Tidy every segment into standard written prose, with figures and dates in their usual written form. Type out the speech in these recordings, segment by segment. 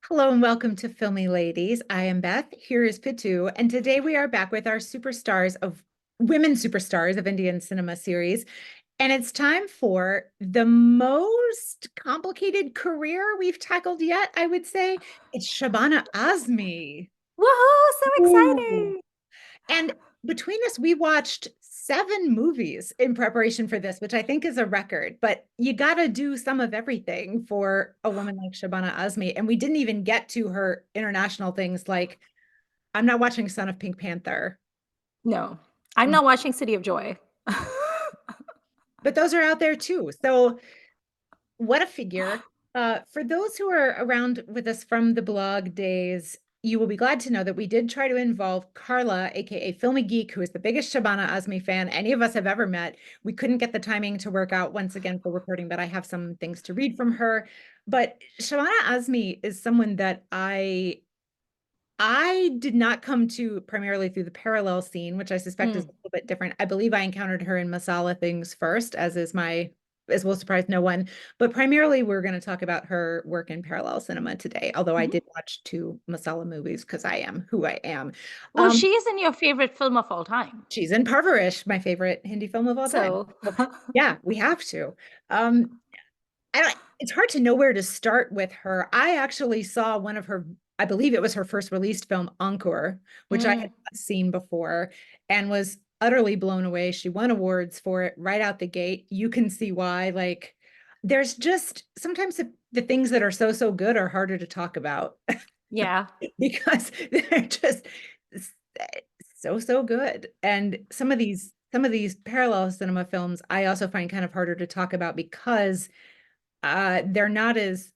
Hello and welcome to Filmi Ladies. I am Beth. Here is Pitu, and today we are back with our women superstars of Indian cinema series. And it's time for the most complicated career we've tackled yet, I would say. It's Shabana Azmi. Woohoo! So Ooh. exciting. And between us, we watched 7 movies in preparation for this, which I think is a record. But you got to do some of everything for a woman like Shabana Azmi. And we didn't even get to her international things like I'm not watching Son of Pink Panther, No, I'm not watching City of Joy. but those are out there too. So what a figure. For those who are around with us from the blog days, you will be glad to know that we did try to involve Carla, aka Filmy Geek, who is the biggest Shabana Azmi fan any of us have ever met. We couldn't get the timing to work out once again for recording, but I have some things to read from her. But Shabana Azmi is someone that I did not come to primarily through the parallel scene, which I suspect is a Mm. little bit different. I believe I encountered her in Masala things first, as will surprise no one. But primarily, we're going to talk about her work in parallel cinema today. Although I Mhm. did watch 2 Masala movies because I am who I am. Well, Um, she is in your favorite film of all time. she's in Parvarish, my favorite Hindi film of all time. So, So, yeah, we have to. Um, I don't, it's hard to know where to start with her. I actually saw one of her, I believe it was her first released film, Ankur, which I had mm, not seen before and was utterly blown away. She won awards for it right out the gate. You can see why. Like, there's just sometimes the things that are so good are harder to talk about yeah. because they're just so good. And some of these parallel cinema films I also find kind of harder to talk about because they're not as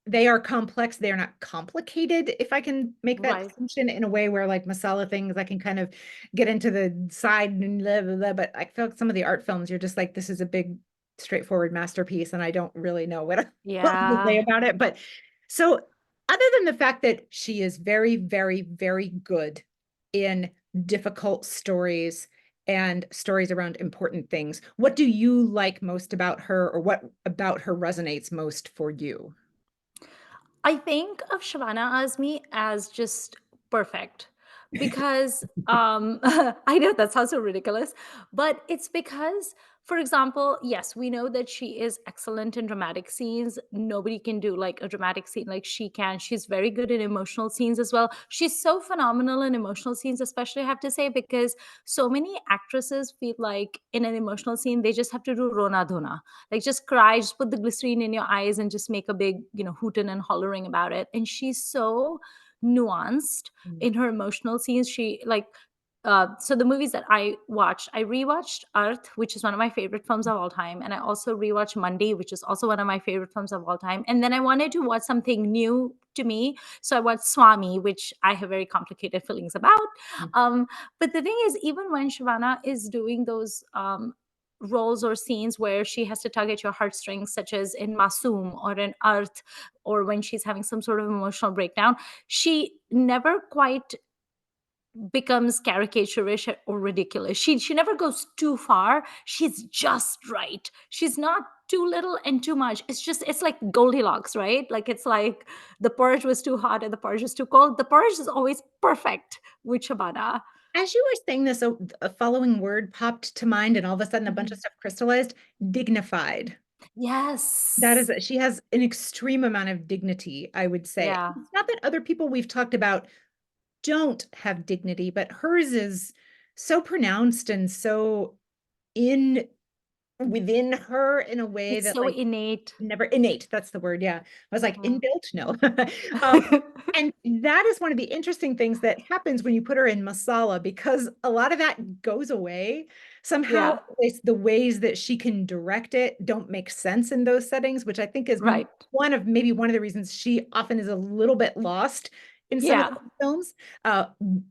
they are complex, they're not complicated, if I can make that Right. distinction in a way where like masala things I can kind of get into the side and blah, blah, blah, but I feel like some of the art films you're just like this is a big straightforward masterpiece and I don't really know what to say Yeah. about it. But so other than the fact that she is very good in difficult stories and stories around important things, what do you like most about her, or what about her resonates most for you? I think of Shabana Azmi as just perfect because I know that sounds so ridiculous, but it's because, for example, yes, we know that she is excellent in dramatic scenes. Nobody can do like a dramatic scene like she can. She's very good in emotional scenes as well. She's so phenomenal in emotional scenes, especially I have to say, because so many actresses feel like in an emotional scene, they just have to do Rona Dhona, like just cry, just put the glycerine in your eyes and just make a big, hooting and hollering about it. And she's so nuanced Mm. in her emotional scenes. She like so the movies that I rewatched Arth, which is one of my favorite films of all time, and I also rewatched Mandi, which is also one of my favorite films of all time. And then I wanted to watch something new to me, so I watched Swami, which I have very complicated feelings about. Um, but the thing is, even when Shavana is doing those roles or scenes where she has to tug at your heartstrings, such as in Masoom or in Arth, or when she's having some sort of emotional breakdown, she never quite becomes caricaturish or ridiculous. She never goes too far. She's just right. She's not too little and too much. It's like Goldilocks, right? Like it's like the porridge was too hot and the porridge is too cold. The porridge is always perfect with Shabana. As you were saying this, a following word popped to mind, and all of a sudden, a bunch of Mhm. stuff crystallized. Dignified. That is, Yes. she has an extreme amount of dignity, I would say. Yeah. It's not that other people we've talked about don't have dignity, but hers is so pronounced and so in within her in a way It's that so like innate. never innate, that's the word. Yeah. I was like Mhm. inbuilt, no. um, and that is one of the interesting things that happens when you put her in masala because a lot of that goes away somehow. Yeah. At least the ways that she can direct it don't make sense in those settings, which I think is Right. one of the reasons she often is a little bit lost in some of Yeah. the films. uh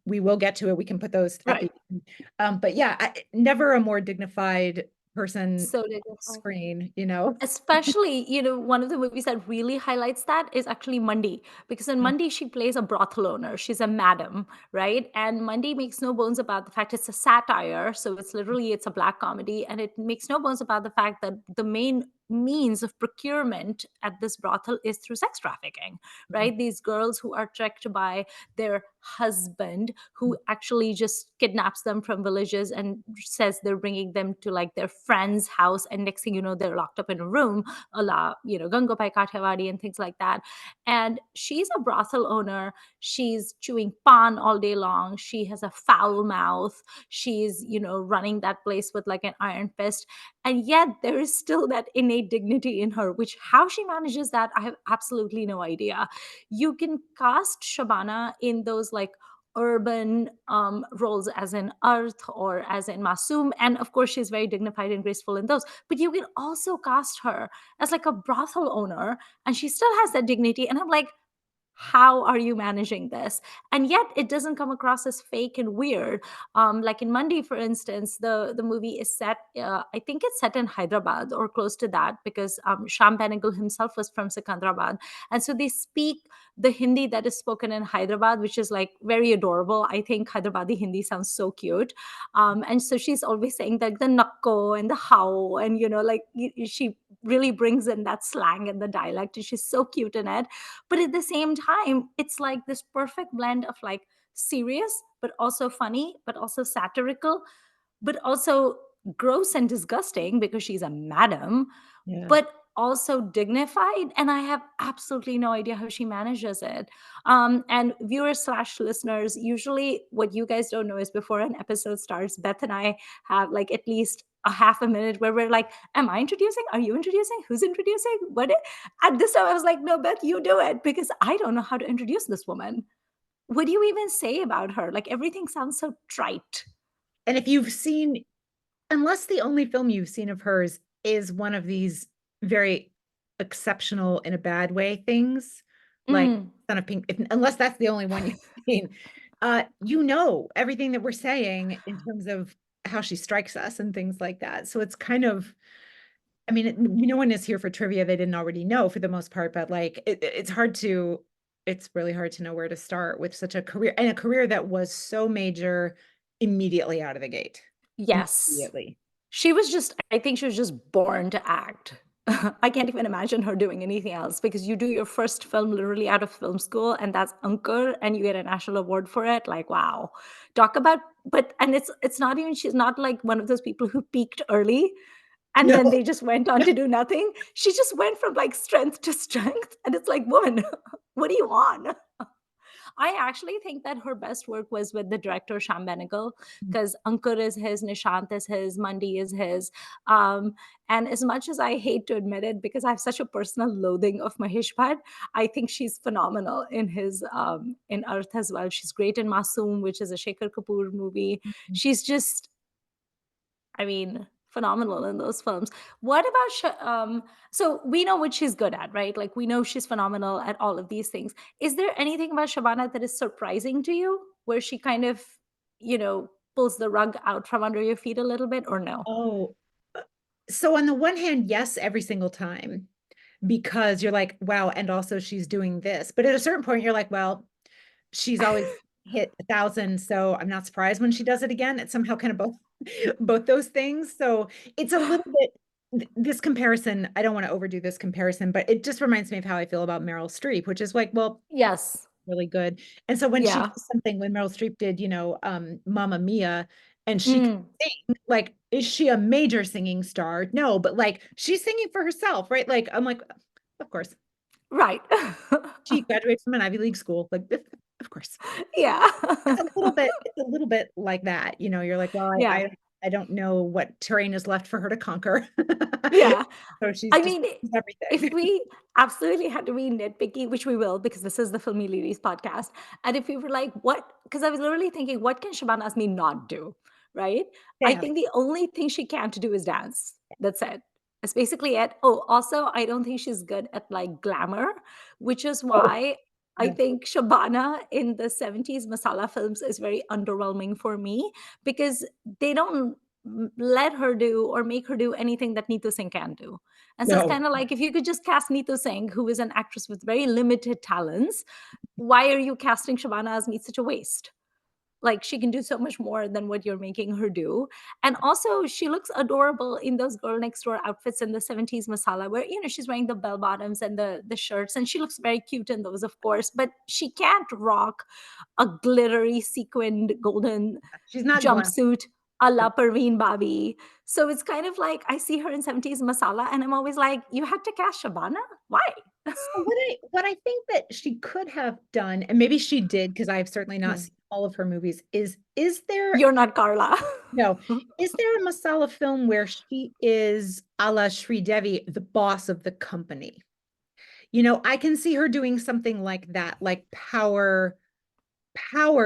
we will get to it, we can put those at Right. the end. But yeah, never a more dignified person So on dignified. screen. Especially, one of the movies that really highlights that is actually Mandi, because in Mm. Mandi, she plays a brothel owner. She's a madam, right? And Mandi makes no bones about the fact it's a satire. So it's a black comedy. And it makes no bones about the fact that the main means of procurement at this brothel is through sex trafficking, Mhm. right? These girls who are tricked by their husband, who actually just kidnaps them from villages and says they're bringing them to like their friend's house, and next thing you know they're locked up in a room, a la Gangopai Kathiawadi and things like that. And she's a brothel owner. She's chewing pan all day long. She has a foul mouth. She's running that place with like an iron fist, and yet there is still that innate dignity in her, which how she manages that I have absolutely no idea. You can cast Shabana in those like urban roles as in Arth or as in Masoom, and of course she's very dignified and graceful in those, but you can also cast her as like a brothel owner and she still has that dignity, and I'm like, how are you managing this? And yet it doesn't come across as fake and weird. Like in Mandi, for instance, the movie is set, I think it's set in Hyderabad or close to that, because Sham Benegal himself was from Sikandrabad, and so they speak the Hindi that is spoken in Hyderabad, which is like very adorable. I think Hyderabadi Hindi sounds so cute. And so she's always saying like the nakko and the how, and like she really brings in that slang and the dialect, and she's so cute in it. But at the same time, it's like this perfect blend of like serious but also funny but also satirical but also gross and disgusting because she's a madam, Yeah. but also dignified. And I have absolutely no idea how she manages it. And viewers slash listeners, usually what you guys don't know is before an episode starts, Beth and I have like at least a half a minute where we're like, am I introducing? Are you introducing? Who's introducing? At this time I was like, no, Beth, you do it, because I don't know how to introduce this woman. What do you even say about her? Like everything sounds so trite. And if you've seen, unless the only film you've seen of hers is one of these very exceptional in a bad way things, like Mm. Son of Pink, unless that's the only one you've seen, everything that we're saying in terms of how she strikes us and things like that. So it's kind of, I mean, no one is here for trivia they didn't already know for the most part, but like it's really hard to know where to start with such a career, and a career that was so major immediately out of the gate. Yes. Immediately. I think she was just born to act. I can't even imagine her doing anything else, because you do your first film literally out of film school, and that's Ankur, and you get a national award for it. Like, wow. Talk about, and it's not even, she's not like one of those people who peaked early and No. then they just went on to do nothing. She just went from like strength to strength. And it's like, woman, what are you on? I actually think that her best work was with the director Sham Benegal, because Ankur is his, Nishant is his, Mandi is his. Um, and as much as I hate to admit it, because I have such a personal loathing of Mahesh Bhatt, I think she's phenomenal in his in Arth as well. She's great in Masoom, which is a Shekhar Kapoor movie. She's just, I mean, phenomenal in those films. What about so we know what she's good at, right? Like we know she's phenomenal at all of these things. Is there anything about Shabana that is surprising to you, where she kind of, pulls the rug out from under your feet a little bit, or no? Oh, so on the one hand, yes, every single time, because you're like, wow, and also she's doing this. But at a certain point, you're like, well, she's always hit 1,000, so I'm not surprised when she does it again. It's somehow kind of both both those things. So it's a little bit this comparison. I don't want to overdo this comparison, but it just reminds me of how I feel about Meryl Streep, which is like, well, Yes. really good. And so when she Yeah. does something, when Meryl Streep did, Mamma Mia, and she could Mm, sing, like, is she a major singing star? No, but like she's singing for herself, right? Like, I'm like, of course. right. She graduated from an Ivy League school. Like, of course. Yeah. It's a little bit like that. You're like, well, Yeah. I don't know what terrain is left for her to conquer. Yeah. So she's I just mean, she's if everything. we absolutely had to be nitpicky, which we will, because this is the Filmi Ladies podcast, and if we were like, what? Because I was literally thinking, what can Shabana Azmi not do? Right? I Dance. think the only thing she can't do is dance. That's it. That's basically it. Oh, also, I don't think she's good at like glamour, which is Oh, why I no. think Shabana in the 70s masala films is very underwhelming for me, because they don't let her do or make her do anything that Neetu Singh can do. And so it's No. kind of like, if you could just cast Neetu Singh, who is an actress with very limited talents, why are you casting Shabana Azmi? It's such a waste. Like, she can do so much more than what you're making her do. And also, she looks adorable in those girl next door outfits in the 70s masala, where, she's wearing the bell bottoms and the shirts, and she looks very cute in those, of course, but she can't rock a glittery sequined golden She's not glam. jumpsuit a la Parveen Babi. So it's kind of like I see her in 70s masala, and I'm always like, you had to cast Shabana? Why? So what I think that she could have done, and maybe she did, because I've certainly not Hmm. seen all of her movies, is there You're not Carla. no, is there a masala film where she is a la Sri Devi, the boss of the company? I can see her doing something like that, like power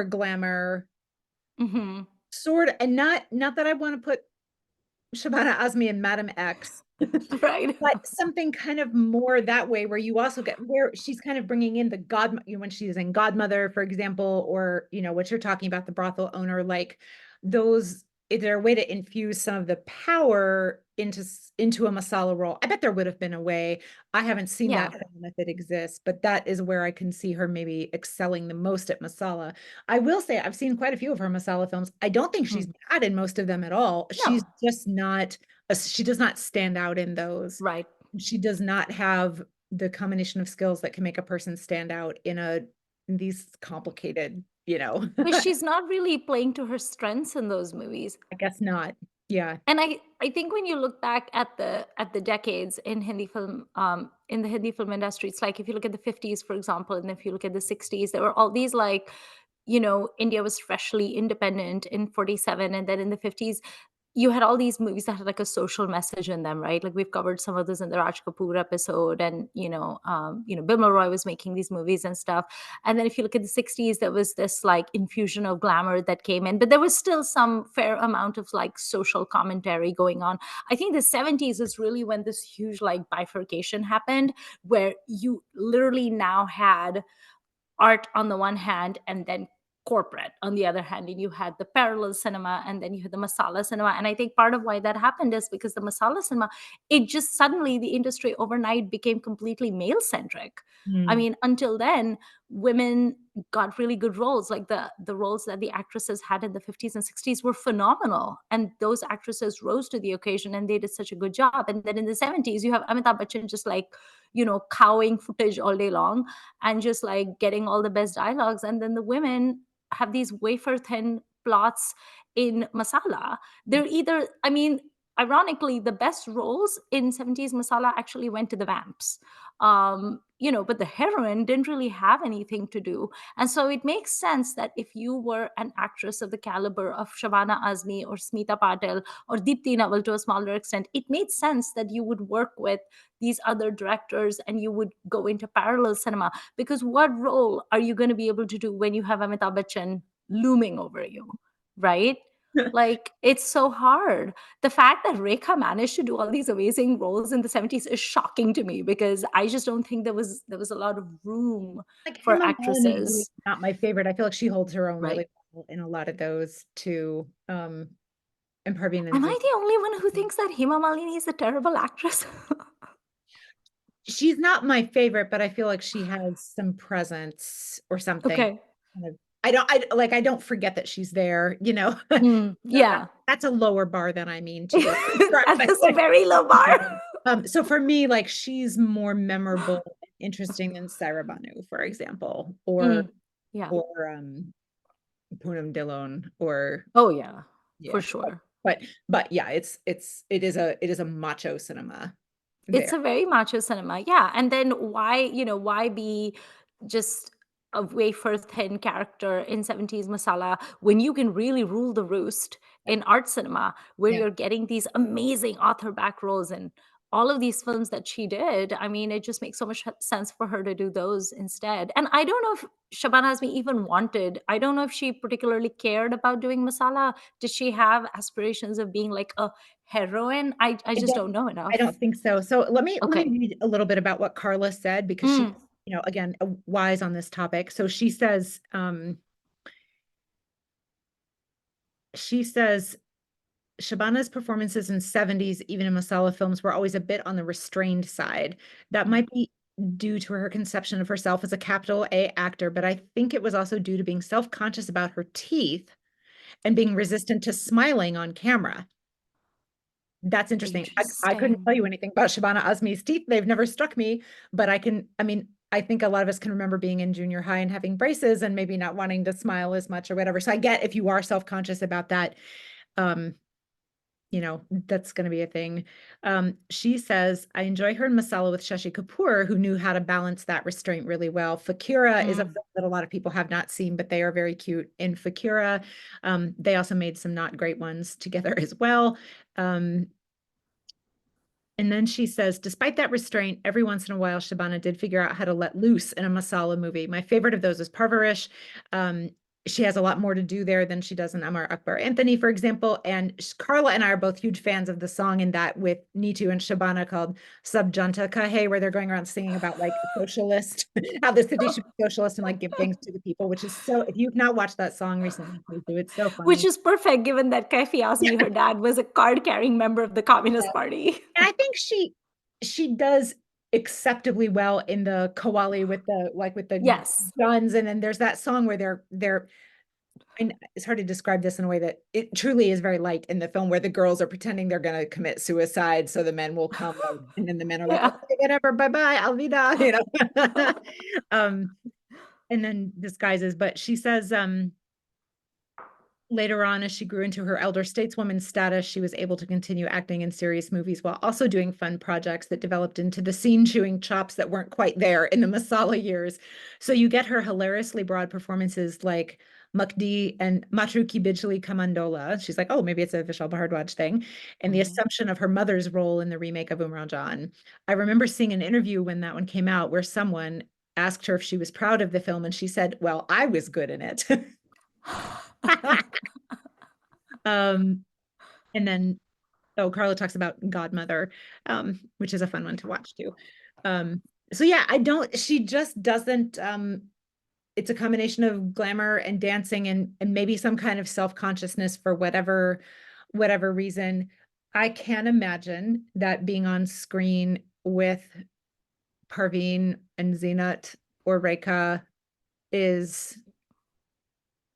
glamour, Hmm. sort of, and not that I want to put Shabana Azmi and Madam X, Right. but something kind of more that way, where you also get where she's kind of bringing in the god, when she's in Godmother, for example, or what you're talking about, the brothel owner, like those. Is there a way to infuse some of the power into a masala role? I bet there would have been a way. I haven't seen Yeah. that film if it exists, but that is where I can see her maybe excelling the most at masala. I will say I've seen quite a few of her masala films. I don't think she's Mm. bad in most of them at all. She's No. just not she does not stand out in those. Right. She does not have the combination of skills that can make a person stand out in these complicated, But I she's not really playing to her strengths in those movies. guess not. Yeah. And I think when you look back at the decades in Hindi film, in the Hindi film industry, it's like if you look at the 50s, for example, and if you look at the 60s, there were all these like, India was freshly independent in 47, and then in the 50s, you had all these movies that had like a social message in them, right? Like we've covered some of this in the Raj Kapoor episode, and Bill Mulroy was making these movies and stuff. And then if you look at the 60s, there was this like infusion of glamour that came in, but there was still some fair amount of like social commentary going on. I think the 70s is really when this huge like bifurcation happened, where you literally now had art on the one hand and then corporate on the other hand, and you had the parallel cinema, and then you had the masala cinema. And I think part of why that happened is because the masala cinema, it just suddenly, the industry overnight became completely male centric. I Mm. mean, until then, women got really good roles. Like the roles that the actresses had in the 50s and 60s were phenomenal, and those actresses rose to the occasion and they did such a good job. And then in the 70s, you have Amitabh Bachchan just like, cowing footage all day long and just like getting all the best dialogues. And then the women have these wafer thin plots in masala. They're either, I mean, ironically, the best roles in 70s masala actually went to the vamps. But the heroine didn't really have anything to do. And so it makes sense that if you were an actress of the caliber of Shabana Azmi or Smita Patel or Deepti Naval to a smaller extent, it made sense that you would work with these other directors and you would go into parallel cinema. Because what role are you going to be able to do when you have Amitabh Bachchan looming over you, right? Like, it's so hard. The fact that Rekha managed to do all these amazing roles in the 70s is shocking to me, because I just don't think there was a lot of room Like for Hema Malini really actresses. is not my favorite. I feel like she holds her own Right. really well in a lot of those too. And Parveen Am is I the only one who thinks that Hema Malini is a terrible actress? she's not my favorite, but I feel like she has some presence or something. Okay. Kind of, I don't forget that she's there. Mm, So yeah. that's a lower bar than I mean to go describe That my is a very low bar. so for me, like she's more memorable and interesting than Sarah Banu, for example, or Mm, yeah. or Poonam Dillon, or Oh, yeah, for yeah. sure. But yeah, it is a macho cinema It's there. a very macho cinema, yeah. And then why be just a wafer thin character in 70s masala when you can really rule the roost Yeah. in art cinema, where Yeah. you're getting these amazing author back roles and all of these films that she did. I mean, it just makes so much sense for her to do those instead. And I don't know if Shabana Azmi even wanted, I don't know if she particularly cared about doing masala. Did she have aspirations of being like a heroine? I I just don't don't know I don't enough. think so. So let me Okay. read a little bit about what Carla said, because she, Mm, again, wise on this topic. So she says Shabana's performances in 70s, even in masala films, were always a bit on the restrained side. That mm, might be due to her conception of herself as a capital A actor, but I think it was also due to being self-conscious about her teeth and being resistant to smiling on camera. That's interesting. I couldn't tell Interesting. you anything about Shabana Azmi's teeth. They've never struck me, but I mean, I think a lot of us can remember being in junior high and having braces and maybe not wanting to smile as much or whatever. So I get if you are self-conscious about that, um, that's going to be a thing. She says, I enjoy her in Masala with Shashi Kapoor, who knew how to balance that restraint really well. Fakira is a Mm. film that a lot of people have not seen, but they are very cute in Fakira. They also made some not great ones together as well. And then she says, despite that restraint, every once in a while, Shabana did figure out how to let loose in a masala movie. My favorite of those is Parvarish. She has a lot more to do there than she does in Amar Akbar Anthony, for example. And Carla and I are both huge fans of the song in that with Neetu and Shabana called Sub Janta Kahe, where they're going around singing about like socialist, how the city should be socialist and like give things to the people, which is so, if you've not watched that song recently, please do. It's so Which funny. is perfect given that Kaifi Azmi, her dad, was a card-carrying member of the Communist Party. And I think she does acceptably well in the Kawali with the Yes. guns, and then there's that song where they're and it's hard to describe this in a way that it truly is very light in the film where the girls are pretending they're going to commit suicide so the men will come and then the men are like, Yeah. okay, whatever, bye-bye, Alvida, um and then disguises, but she says later on, as she grew into her elder stateswoman status, she was able to continue acting in serious movies while also doing fun projects that developed into the scene chewing chops that weren't quite there in the Masala years. So you get her hilariously broad performances like Makdi and Matru Ki Bijli Ka Mandola. She's like, oh, maybe it's a Vishal Bhardwaj thing. And the Mhm. assumption of her mother's role in the remake of Umran Jan. I remember seeing an interview when that one came out where someone asked her if she was proud of the film, and she said, well, I was good in it. Um, and then, oh, Carla talks about Godmother, which is a fun one to watch too. So yeah, she just doesn't, it's a combination of glamour and dancing and maybe some kind of self-consciousness for whatever reason. I can imagine that being on screen with Parveen and Zinat or Rekha is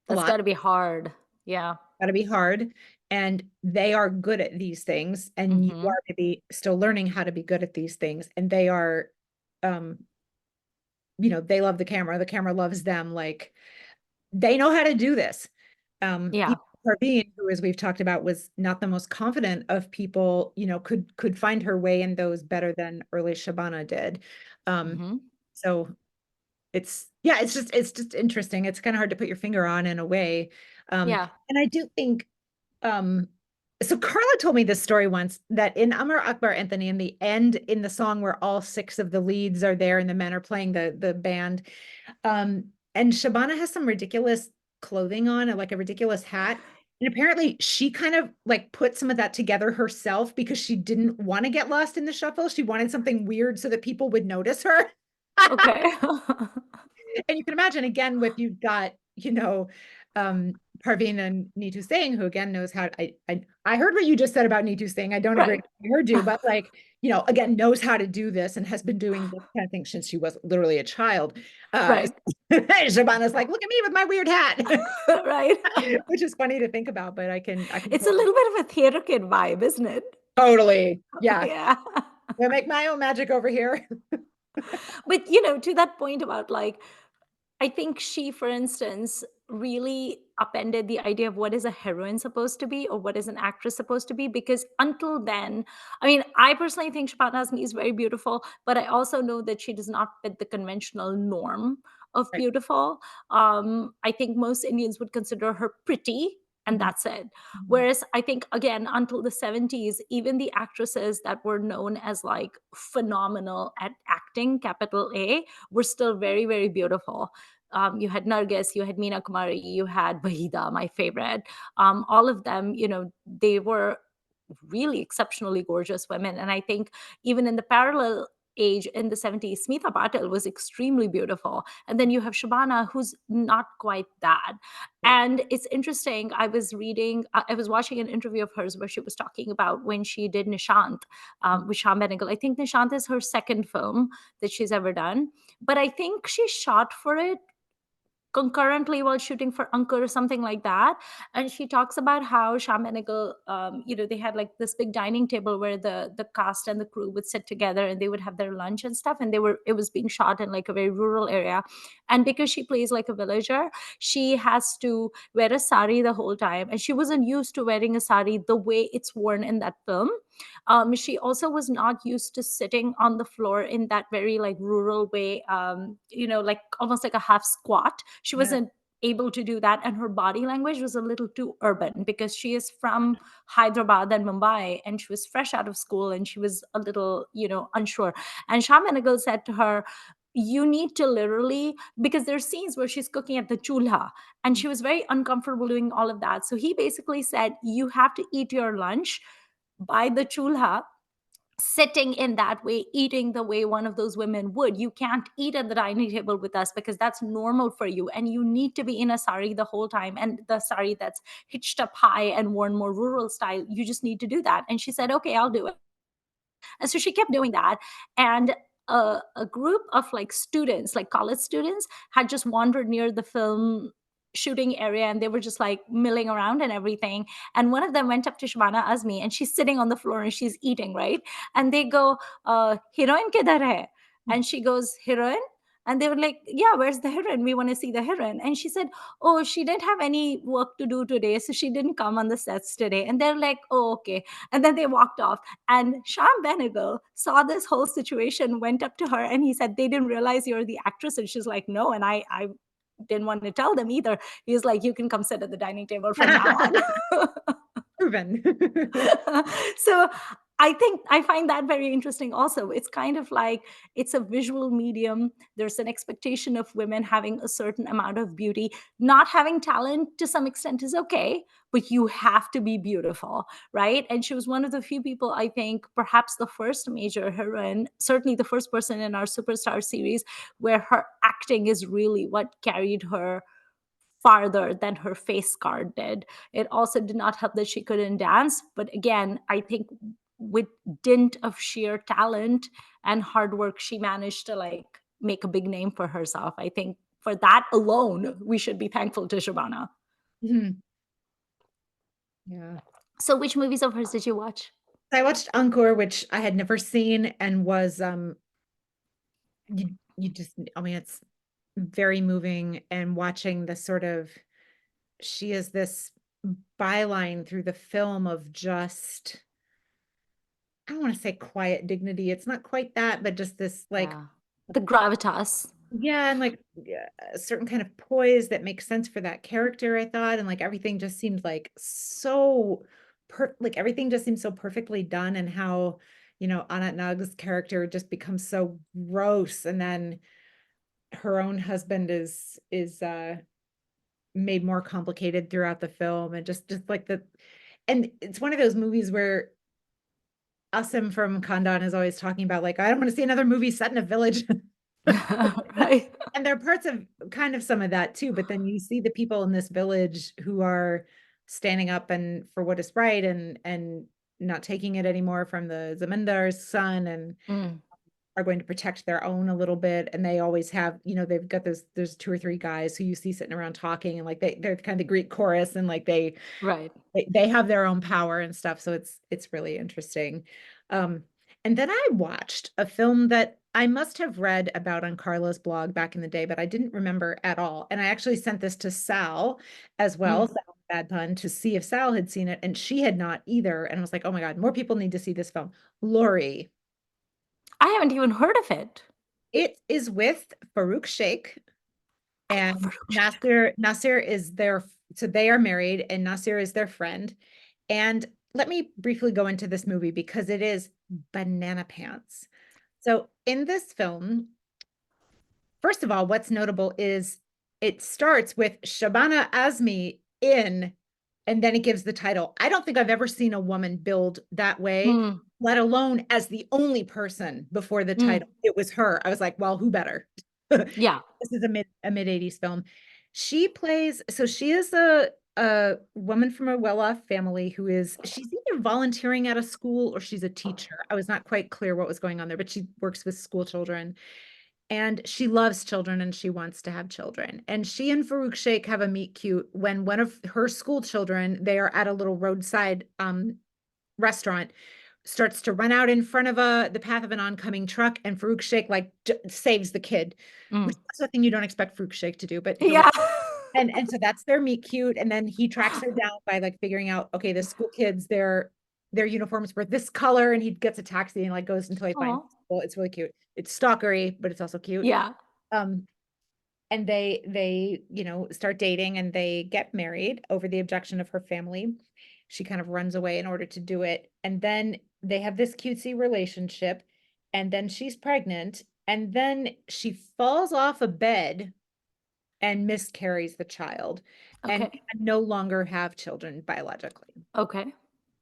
a That's lot. gotta be hard. Yeah. Got to be hard. And they are good at these things. And you Mhm. are maybe still learning how to be good at these things. And they are, um, they love the camera. The camera loves them. Like they know how to do this. Yeah. Even Parveen, who, as we've talked about, was not the most confident of people, could find her way in those better than early Shabana did. Um, Mhm. so yeah, it's just interesting. It's kind of hard to put your finger on in a way. Yeah. And I do think um, so Carla told me this story once that in Amar Akbar Anthony, in the end, in the song where all six of the leads are there and the men are playing the band, and Shabana has some ridiculous clothing on, and like a ridiculous hat. And apparently she kind of like put some of that together herself because she didn't want to get lost in the shuffle. She wanted something weird so that people would notice her. Okay. And you can imagine again with you've got, Parveen and Neetu Singh, who again knows how I heard what you just said about Neetu Singh. I don't agree. Right. I heard you, but like, again, knows how to do this and has been doing this kind of thing since she was literally a child. Right. Shabana's like, look at me with my weird hat, Right. which is funny to think about, but I can It's a totally little bit of a theater kid vibe, isn't it? totally, yeah. Yeah. I make my own magic over here. But, to that point about, like, I think she, for instance, really upended the idea of what is a heroine supposed to be or what is an actress supposed to be. Because until then, I mean, I personally think Shabbat Azmi is very beautiful, but I also know that she does not fit the conventional norm of Right. beautiful. I think most Indians would consider her pretty. And Mhm. that's it. Mhm. Whereas I think, again, until the 70s, even the actresses that were known as like phenomenal at acting, capital A, were still very, very beautiful. You had Nargis, you had Meena Kumari, you had Bahida, my favorite. All of them, they were really exceptionally gorgeous women. And I think even in the parallel age in the 70s. Smita Patil was extremely beautiful. And then you have Shabana, who's not quite that. Right. And it's interesting. I was watching an interview of hers where she was talking about when she did Nishant with Shyam Benegal. I think Nishant is her second film that she's ever done. But I think she shot for it concurrently while shooting for Ankur or something like that. And she talks about how Shyam Benegal, they had like this big dining table where the cast and the crew would sit together and they would have their lunch and stuff. And it was being shot in like a very rural area. And because she plays like a villager, she has to wear a sari the whole time. And she wasn't used to wearing a sari the way it's worn in that film. She also was not used to sitting on the floor in that very like rural way, like almost like a half squat. She Yeah. wasn't able to do that, and her body language was a little too urban because she is from Hyderabad and Mumbai, and she was fresh out of school, and she was a little, unsure. And Sham Benegal said to her, you need to literally, because there's scenes where she's cooking at the chulha and she was very uncomfortable doing all of that. So he basically said, you have to eat your lunch by the chulha, sitting in that way, eating the way one of those women would. You can't eat at the dining table with us because that's normal for you. And you need to be in a sari the whole time. And the sari that's hitched up high and worn more rural style, you just need to do that. And she said, okay, I'll do it. And so she kept doing that. And a group of like students, like college students, had just wandered near the film shooting area and they were just like milling around and everything. And one of them went up to Shabana Azmi and she's sitting on the floor and she's eating, right? And they go, Heroine kidhar hai? And she goes, Heroine? And they were like, yeah, where's the heroine? We want to see the heroine. And she said, oh, she didn't have any work to do today. So she didn't come on the sets today. And they're like, oh, okay. And then they walked off. And Sham Benegal saw this whole situation, went up to her, and he said, they didn't realize you're the actress. And she's like, no. And I didn't want to tell them either. He's like, you can come sit at the dining table from now on. Proven. So I find that very interesting also. It's kind of like it's a visual medium. There's an expectation of women having a certain amount of beauty. Not having talent to some extent is okay, but you have to be beautiful, right? And she was one of the few people, I think, perhaps the first major heroine, certainly the first person in our Superstar series, where her acting is really what carried her farther than her face card did. It also did not help that she couldn't dance. But again, I think with dint of sheer talent and hard work, she managed to like make a big name for herself. I think for that alone, we should be thankful to Shabana. Mhm. Yeah. So which movies of hers did you watch? I watched Ankur, which I had never seen, and was you just, I mean, it's very moving, and watching the sort of, she is this byline through the film of just, I don't want to say quiet dignity. It's not quite that, but just this like, Yeah. The gravitas. yeah, and like, yeah, a certain kind of poise that makes sense for that character, I thought. And like everything just seemed like so like everything just seemed so perfectly done, and how, Anat Nag's character just becomes so gross, and then her own husband is made more complicated throughout the film, and just like and it's one of those movies where Asim from Khandan is always talking about, like, I don't want to see another movie set in a village. Right. And there are parts of kind of some of that too, but then you see the people in this village who are standing up and for what is right, and not taking it anymore from the zamindar's son, and Mm, are going to protect their own a little bit. And they always have, they've got there's two or three guys who you see sitting around talking, and like they're kind of the Greek chorus, and like right. they have their own power and stuff. So it's really interesting. Um, and then I watched a film that I must have read about on Carla's blog back in the day, but I didn't remember at all. And I actually sent this to Sal as well, Mm. Sal Bad Pun, to see if Sal had seen it, and she had not either. And I was like, oh my God, more people need to see this film. Lorie. I haven't even heard of it. It is with Farouk Sheikh, I love and Farouk Sheikh. Nasir is their, so they are married, and Nasir is their friend. And let me briefly go into this movie because it is banana pants. So in this film, first of all, what's notable is it starts with Shabana Azmi in, and then it gives the title. I don't think I've ever seen a woman build that way. Mm, let alone as the only person before the Mm, title. It was her. I was like, well, who better? yeah. This is a mid 80s film. She plays, so she is a woman from a well-off family who is, she's either volunteering at a school or she's a teacher. I was not quite clear what was going on there, but she works with school children and she loves children and she wants to have children. And she and Farouk Sheikh have a meet cute when one of her school children, they are at a little roadside restaurant, starts to run out in front of the path of an oncoming truck, and Farouk Sheikh like saves the kid, which Mm. is also a thing you don't expect Farouk Sheikh to do, but he'll Yeah. and so that's their meet cute, and then he tracks her down by like figuring out, okay, the school kids, their uniforms were this color, and he gets a taxi and like goes until he finds Oh, school. It's really cute. It's stalkery, but it's also cute. yeah. Um, and they start dating and they get married over the objection of her family. She kind of runs away in order to do it, and then they have this cutesy relationship, and then she's pregnant, and then she falls off a bed and miscarries the child and Okay. can no longer have children biologically. Okay.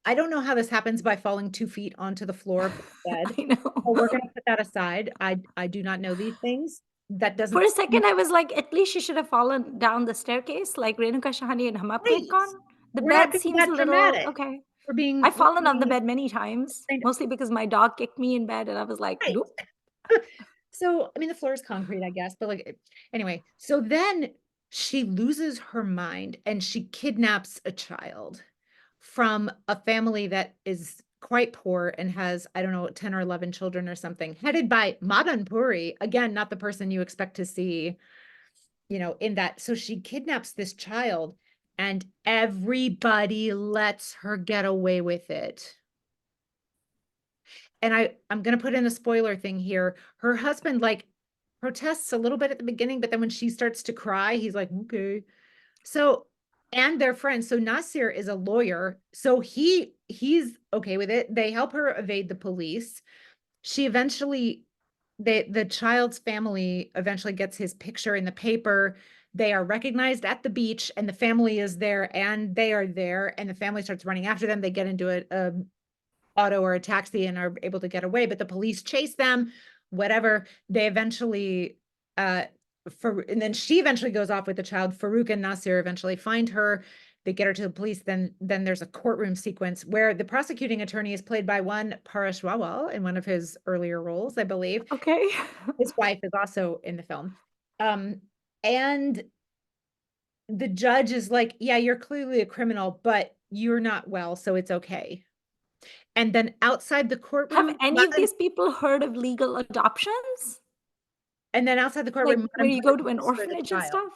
I don't know how this happens by falling 2 feet onto the floor of the bed. I know. Oh, we're gonna put that aside. I do not know these things. That For doesn't a seem second, I was like, at least she should have fallen down the staircase like Renuka Shahani and Hum Apne right. Kaun. The We're not bed being seems that a little dramatic. okay. We're I've fallen off the being bed many times, kind mostly because my dog kicked me in bed and I was like, right. nope. So, I mean, the floor is concrete, I guess, but like, anyway, so then she loses her mind and she kidnaps a child from a family that is quite poor and has, I don't know, 10 or 11 children or something, headed by Madan Puri. Again, not the person you expect to see, in that. So she kidnaps this child and everybody lets her get away with it. And I'm gonna put in a spoiler thing here. Her husband like protests a little bit at the beginning, but then when she starts to cry, he's like, okay. So, and they're friends. So Nasir is a lawyer. So he's okay with it. They help her evade the police. She eventually, the child's family eventually gets his picture in the paper. They are recognized at the beach, and the family is there, and they are there, and the family starts running after them. They get into a auto or a taxi and are able to get away, but the police chase them, whatever. They eventually, and then she eventually goes off with the child. Farouk and Nasir eventually find her. They get her to the police. Then there's a courtroom sequence where the prosecuting attorney is played by one Paresh Rawal in one of his earlier roles, I believe. Okay. His wife is also in the film. And the judge is like, yeah, you're clearly a criminal, but you're not well, so it's okay. And then outside the Have courtroom, any of these people heard of legal adoptions? and then outside the Like courtroom, where Madam you Parr go to an looks for the orphanage and child. stuff?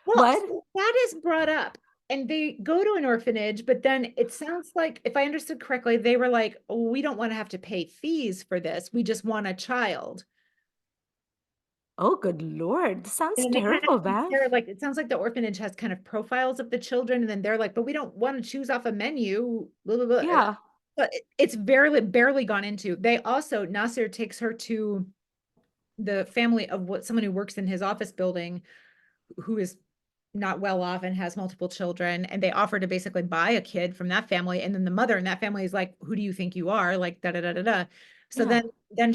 Well, What? so that is brought up, and they go to an orphanage, but then it sounds like, if I understood correctly, they were like, oh, we don't want to have to pay fees for this. We just want a child. Oh, good Lord. This sounds And then they kind of terrible, Beth. compare, like, it sounds like the orphanage has kind of profiles of the children, and then they're like, but we don't want to choose off a menu, blah, blah, blah. Yeah. But it's barely gone into. They also, Nasir takes her to the family of someone who works in his office building who is not well off and has multiple children, and they offer to basically buy a kid from that family, and then the mother in that family is like, who do you think you are, like da da da da da. So Yeah. then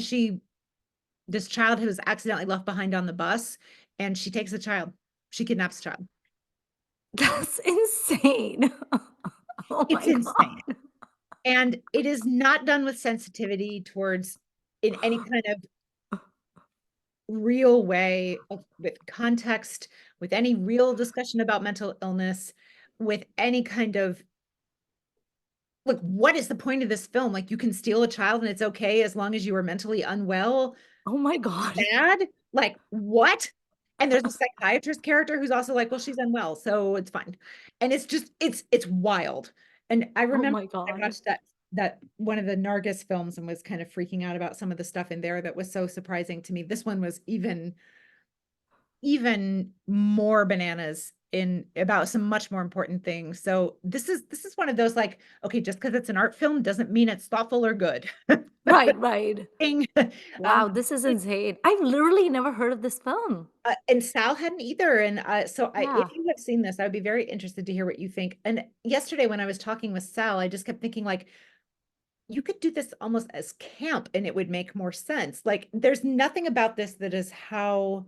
this child who was accidentally left behind on the bus, and she takes the child, she kidnaps the child. That's insane. Oh It's my insane, God. and it is not done with sensitivity towards, in any kind of real way, with context, with any real discussion about mental illness, with any kind of, like, what is the point of this film? Like, you can steal a child and it's okay as long as you are mentally unwell. Oh my God. Bad? Like, what? And there's a psychiatrist character who's also like, well, she's unwell, so it's fine. And it's just, it's wild. And I Oh remember my I God. watched that one of the Nargis films and was kind of freaking out about some of the stuff in there that was so surprising to me. This one was even more bananas in about some much more important things. So this is one of those, like, okay, just because it's an art film doesn't mean it's thoughtful or good. Right, right. Thing. Wow, this is insane. I've literally never heard of this film. And Sal hadn't either. And if Yeah. you have seen this, I would be very interested to hear what you think. And yesterday when I was talking with Sal, I just kept thinking, like, you could do this almost as camp and it would make more sense. Like there's nothing about this that is how,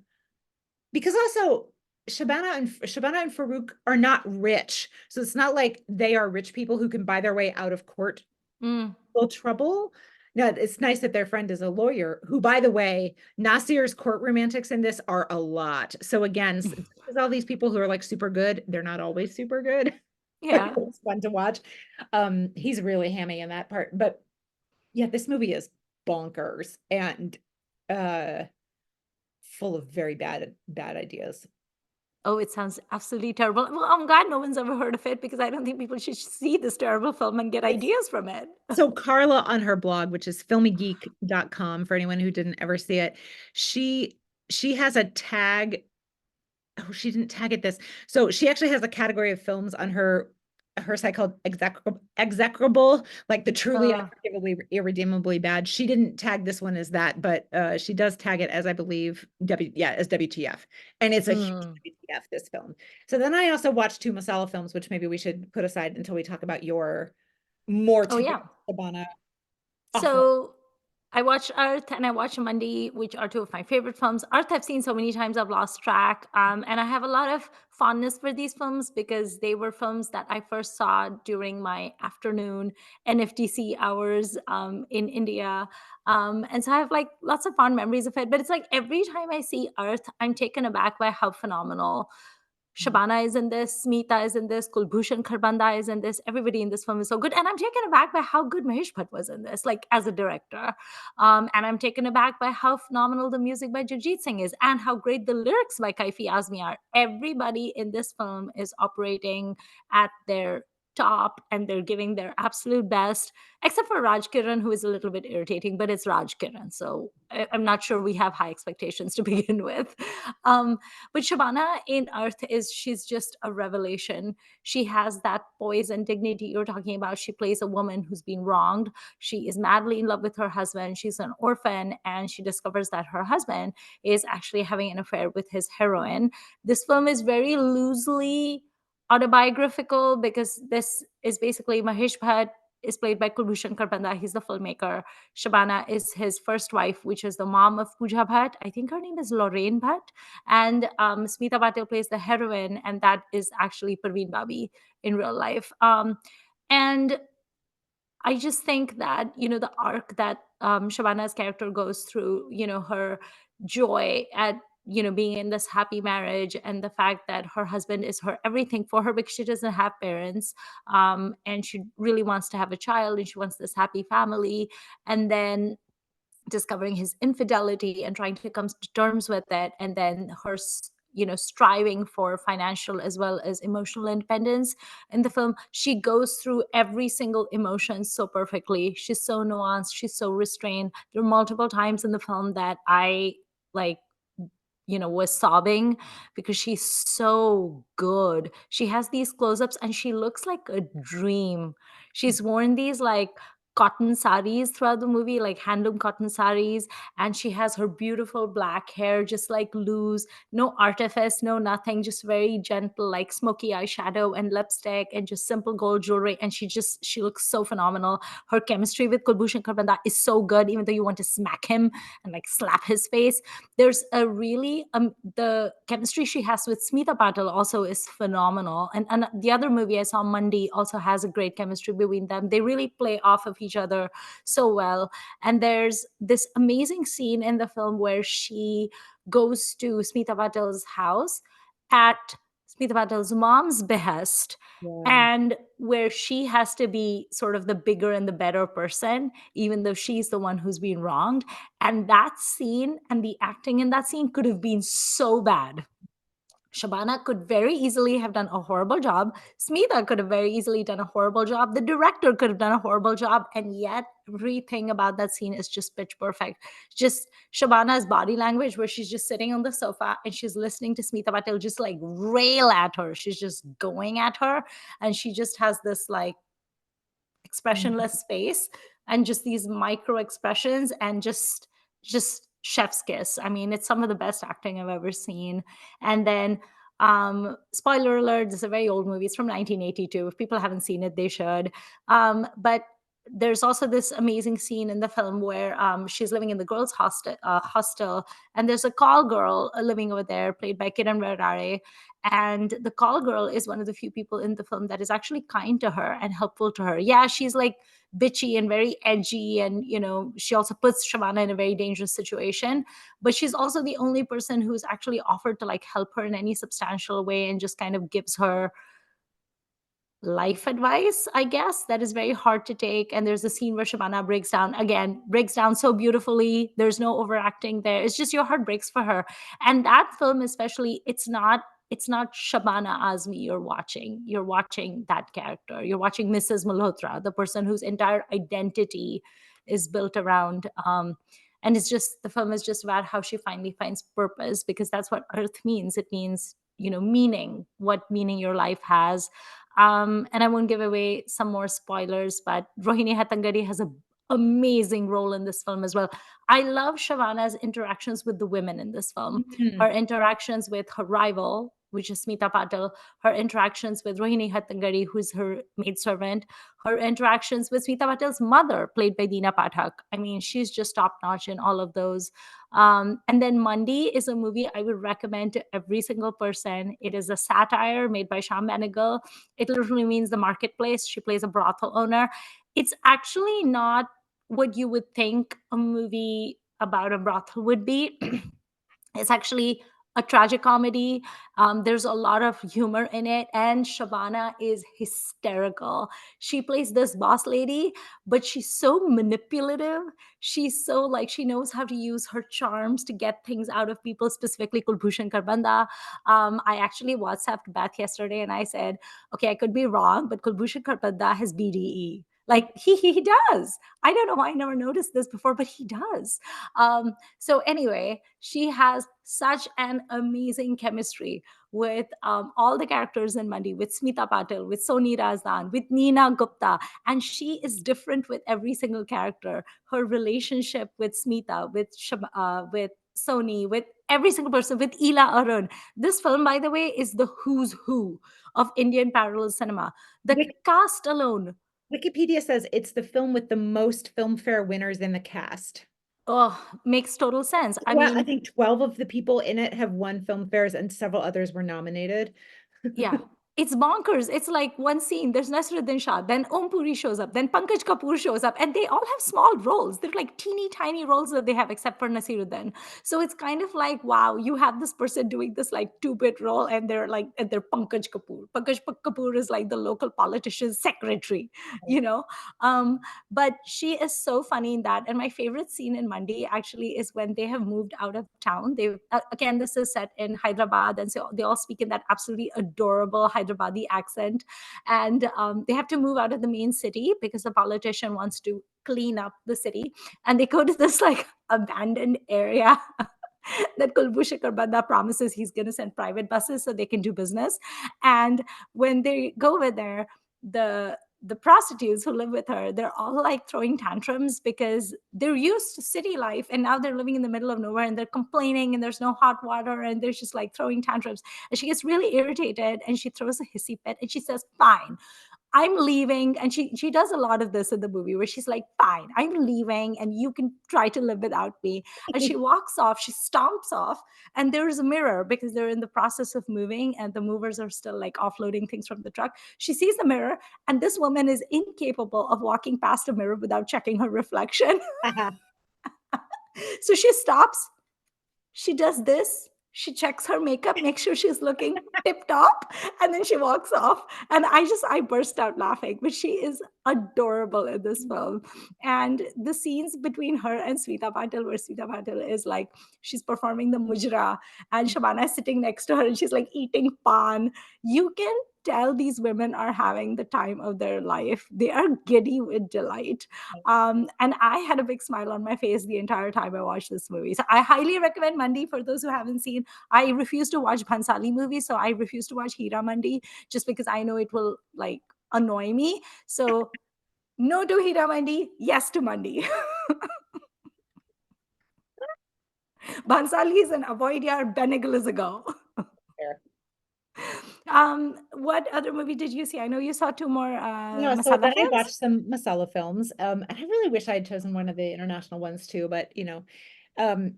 because also Shabana and Farouk are not rich. So it's not like they are rich people who can buy their way out of court Mm. trouble. No, it's nice that their friend is a lawyer who, by the way, Nasir's court romantics in this are a lot. So again, there's all these people who are like super good. They're not always super good. Yeah. It's fun to watch. He's really hammy in that part. But yeah, this movie is bonkers and uh full of very bad ideas. Oh, it sounds absolutely terrible. Well, I'm glad no one's ever heard of it because I don't think people should see this terrible film and get It's ideas from it. so Carla on her blog, which is filmigeek.com for anyone who didn't ever see it, she she has a tag. Oh, she didn't tag it this. So she actually has a category of films on her site called execrable, like the truly Uh, unforgivably irredeemably bad. She didn't tag this one as that, but she does tag it as, I believe, as WTF. And it's a huge mm. WTF, this film. So then I also watched two masala films, which maybe we should put aside until we talk about your more Oh, yeah. typical Shabana awful. So I watched Arth and I watched Mandi, which are two of my favorite films. Arth I've seen so many times I've lost track. And I have a lot of fondness for these films because they were films that I first saw during my afternoon NFTC hours in India. And so I have like lots of fond memories of it. But it's like every time I see Arth, I'm taken aback by how phenomenal Shabana is in this, Smita is in this, Kulbhushan Kharbanda is in this. Everybody in this film is so good. And I'm taken aback by how good Mahesh Bhatt was in this, like as a director. And I'm taken aback by how phenomenal the music by Jagjit Singh is and how great the lyrics by Kaifi Azmi are. Everybody in this film is operating at their top and they're giving their absolute best, except for Raj Kiran, who is a little bit irritating, but it's Raj Kiran. So I'm not sure we have high expectations to begin with. Um, but Shabana in Earth is she's just a revelation. She has that poise and dignity you're talking about. She plays a woman who's been wronged. She is madly in love with her husband. She's an orphan, and she discovers that her husband is actually having an affair with his heroine. This film is very loosely autobiographical because this is basically Mahesh Bhatt is played by Kulbhushan Kharbanda. He's the filmmaker. Shabana is his first wife, which is the mom of Pooja Bhatt. I think her name is Lorie Bhatt. And Smita Patil plays the heroine, and that is actually Parveen Babi in real life. And I just think that, the arc that Shabana's character goes through, her joy at, being in this happy marriage and the fact that her husband is her everything for her because she doesn't have parents. And she really wants to have a child and she wants this happy family. And then discovering his infidelity and trying to come to terms with it, and then her striving for financial as well as emotional independence. In the film, she goes through every single emotion so perfectly. She's so nuanced, she's so restrained. There are multiple times in the film that I like was sobbing because she's so good. She has these close-ups and she looks like a dream. She's worn these like cotton saris throughout the movie, like handloom cotton saris, and she has her beautiful black hair just like loose, no artifice, no nothing, just very gentle, like smoky eyeshadow and lipstick and just simple gold jewelry. And she looks so phenomenal. Her chemistry with Kulbhushan Kharbanda is so good, even though you want to smack him and like slap his face. There's a really the chemistry she has with Smita Patil also is phenomenal. And the other movie I saw, Mandi, also has a great chemistry between them. They really play off of each other so well. And there's this amazing scene in the film where she goes to Smita Patil's house at Smita Patil's mom's behest, Yeah. and where she has to be sort of the bigger and the better person, even though she's the one who's been wronged. And that scene and the acting in that scene could have been so bad. Shabana could very easily have done a horrible job. Smita could have very easily done a horrible job. The director could have done a horrible job. And yet, everything about that scene is just pitch perfect. Just Shabana's body language, where she's just sitting on the sofa and she's listening to Smita Patil just like rail at her. She's just going at her. And she just has this like expressionless face and just these micro expressions and just chef's kiss. I mean, it's some of the best acting I've ever seen. And then spoiler alert, this is a very old movie. It's from 1982. If people haven't seen it, they should. But there's also this amazing scene in the film where she's living in the girls' hostel, and there's a call girl living over there, played by Kiran Verare. And the call girl is one of the few people in the film that is actually kind to her and helpful to her. Yeah, she's like bitchy and very edgy, and she also puts Shabana in a very dangerous situation. But she's also the only person who's actually offered to like help her in any substantial way, and just kind of gives her life advice, I guess, that is very hard to take. And there's a scene where Shabana breaks down so beautifully. There's no overacting there. It's just your heart breaks for her. And that film, especially, it's not Shabana Azmi you're watching. You're watching that character. You're watching Mrs. Malhotra, the person whose entire identity is built around. And it's just the film is just about how she finally finds purpose, because that's what Earth means. It means meaning, what meaning your life has. And I won't give away some more spoilers, but Rohini Hattangadi has an amazing role in this film as well. I love Shavana's interactions with the women in this film. Her Mhm. interactions with her rival, which is Smita Patil, her interactions with Rohini Hattangadi, who's her maidservant, her interactions with Smita Patil's mother, played by Deena Pathak. I mean, she's just top notch in all of those. And then Mandi is a movie I would recommend to every single person. It is a satire made by Sham Benegal. It literally means the marketplace. She plays a brothel owner. It's actually not what you would think a movie about a brothel would be. It's actually a tragic comedy. There's a lot of humor in it, and Shabana is hysterical. She plays this boss lady, but she's so manipulative. She's so like she knows how to use her charms to get things out of people, specifically Kulbhushan Karbanda. I actually WhatsApped Beth yesterday, and I said, "Okay, I could be wrong, but Kulbhushan Karbanda has BDE." Like he does. I don't know why I never noticed this before, but he does. So anyway, she has such an amazing chemistry with all the characters in Mandi, with Smita Patil, with Soni Razdan, with Neena Gupta, and she is different with every single character. Her relationship with Smita, with Soni, with every single person, with Ila Arun. This film, by the way, is the who's who of Indian parallel cinema. The Wik- cast alone, Wikipedia says it's the film with the most Filmfare winners in the cast. oh, makes total sense. I Well, I mean, think 12 of the people in it have won Filmfares and several others were nominated. yeah, it's bonkers. It's like one scene, there's Nasruddin Shah, then Om Puri shows up, then Pankaj Kapoor shows up, and they all have small roles. They're like teeny tiny roles that they have, except for Nasiruddin. So it's kind of like, wow, you have this person doing this like two-bit role, and they're Pankaj Kapoor. Kapoor is like the local politician's secretary, you know. Um, but she is so funny in that. And my favorite scene in Mandi actually is when they have moved out of town. They again, this is set in Hyderabad, and so they all speak in that absolutely adorable Hyderabadi accent. And they have to move out of the main city because the politician wants to clean up the city, and they go to this like abandoned area that Kulbhushan Banda promises he's going to send private buses so they can do business. And when they go over there, the prostitutes who live with her, they're all like throwing tantrums because they're used to city life, and now they're living in the middle of nowhere, and they're complaining, and there's no hot water, and they're just like throwing tantrums. And she gets really irritated, and she throws a hissy fit, and she says, "Fine, I'm leaving." And she does a lot of this in the movie where she's like, "Fine, I'm leaving and you can try to live without me." And she walks off, she stomps off, and there's a mirror because they're in the process of moving and the movers are still like offloading things from the truck. She sees the mirror, and this woman is incapable of walking past a mirror without checking her reflection. So she stops, she does this, she checks her makeup, makes sure she's looking tip top, and then she walks off. And I burst out laughing, but she is adorable in this film. And the scenes between her and Smita Patil, where Smita Patil is like, she's performing the mujra, and Shabana is sitting next to her, and she's like eating pan. You can tell these women are having the time of their life. They are giddy with delight. And I had a big smile on my face the entire time I watched this movie. So I highly recommend Mandi for those who haven't seen. I refuse to watch Bhansali movies, so I refuse to watch Hira Mandi just because I know it will like annoy me. So no to Hira Mandi, yes to Mandi. Bhansali is an avoid yar, Benegal is a go. Fair. What other movie did you see? I know you saw 2 more, No, so masala then I films? watched some masala films. And I really wish I had chosen one of the international ones too, but um,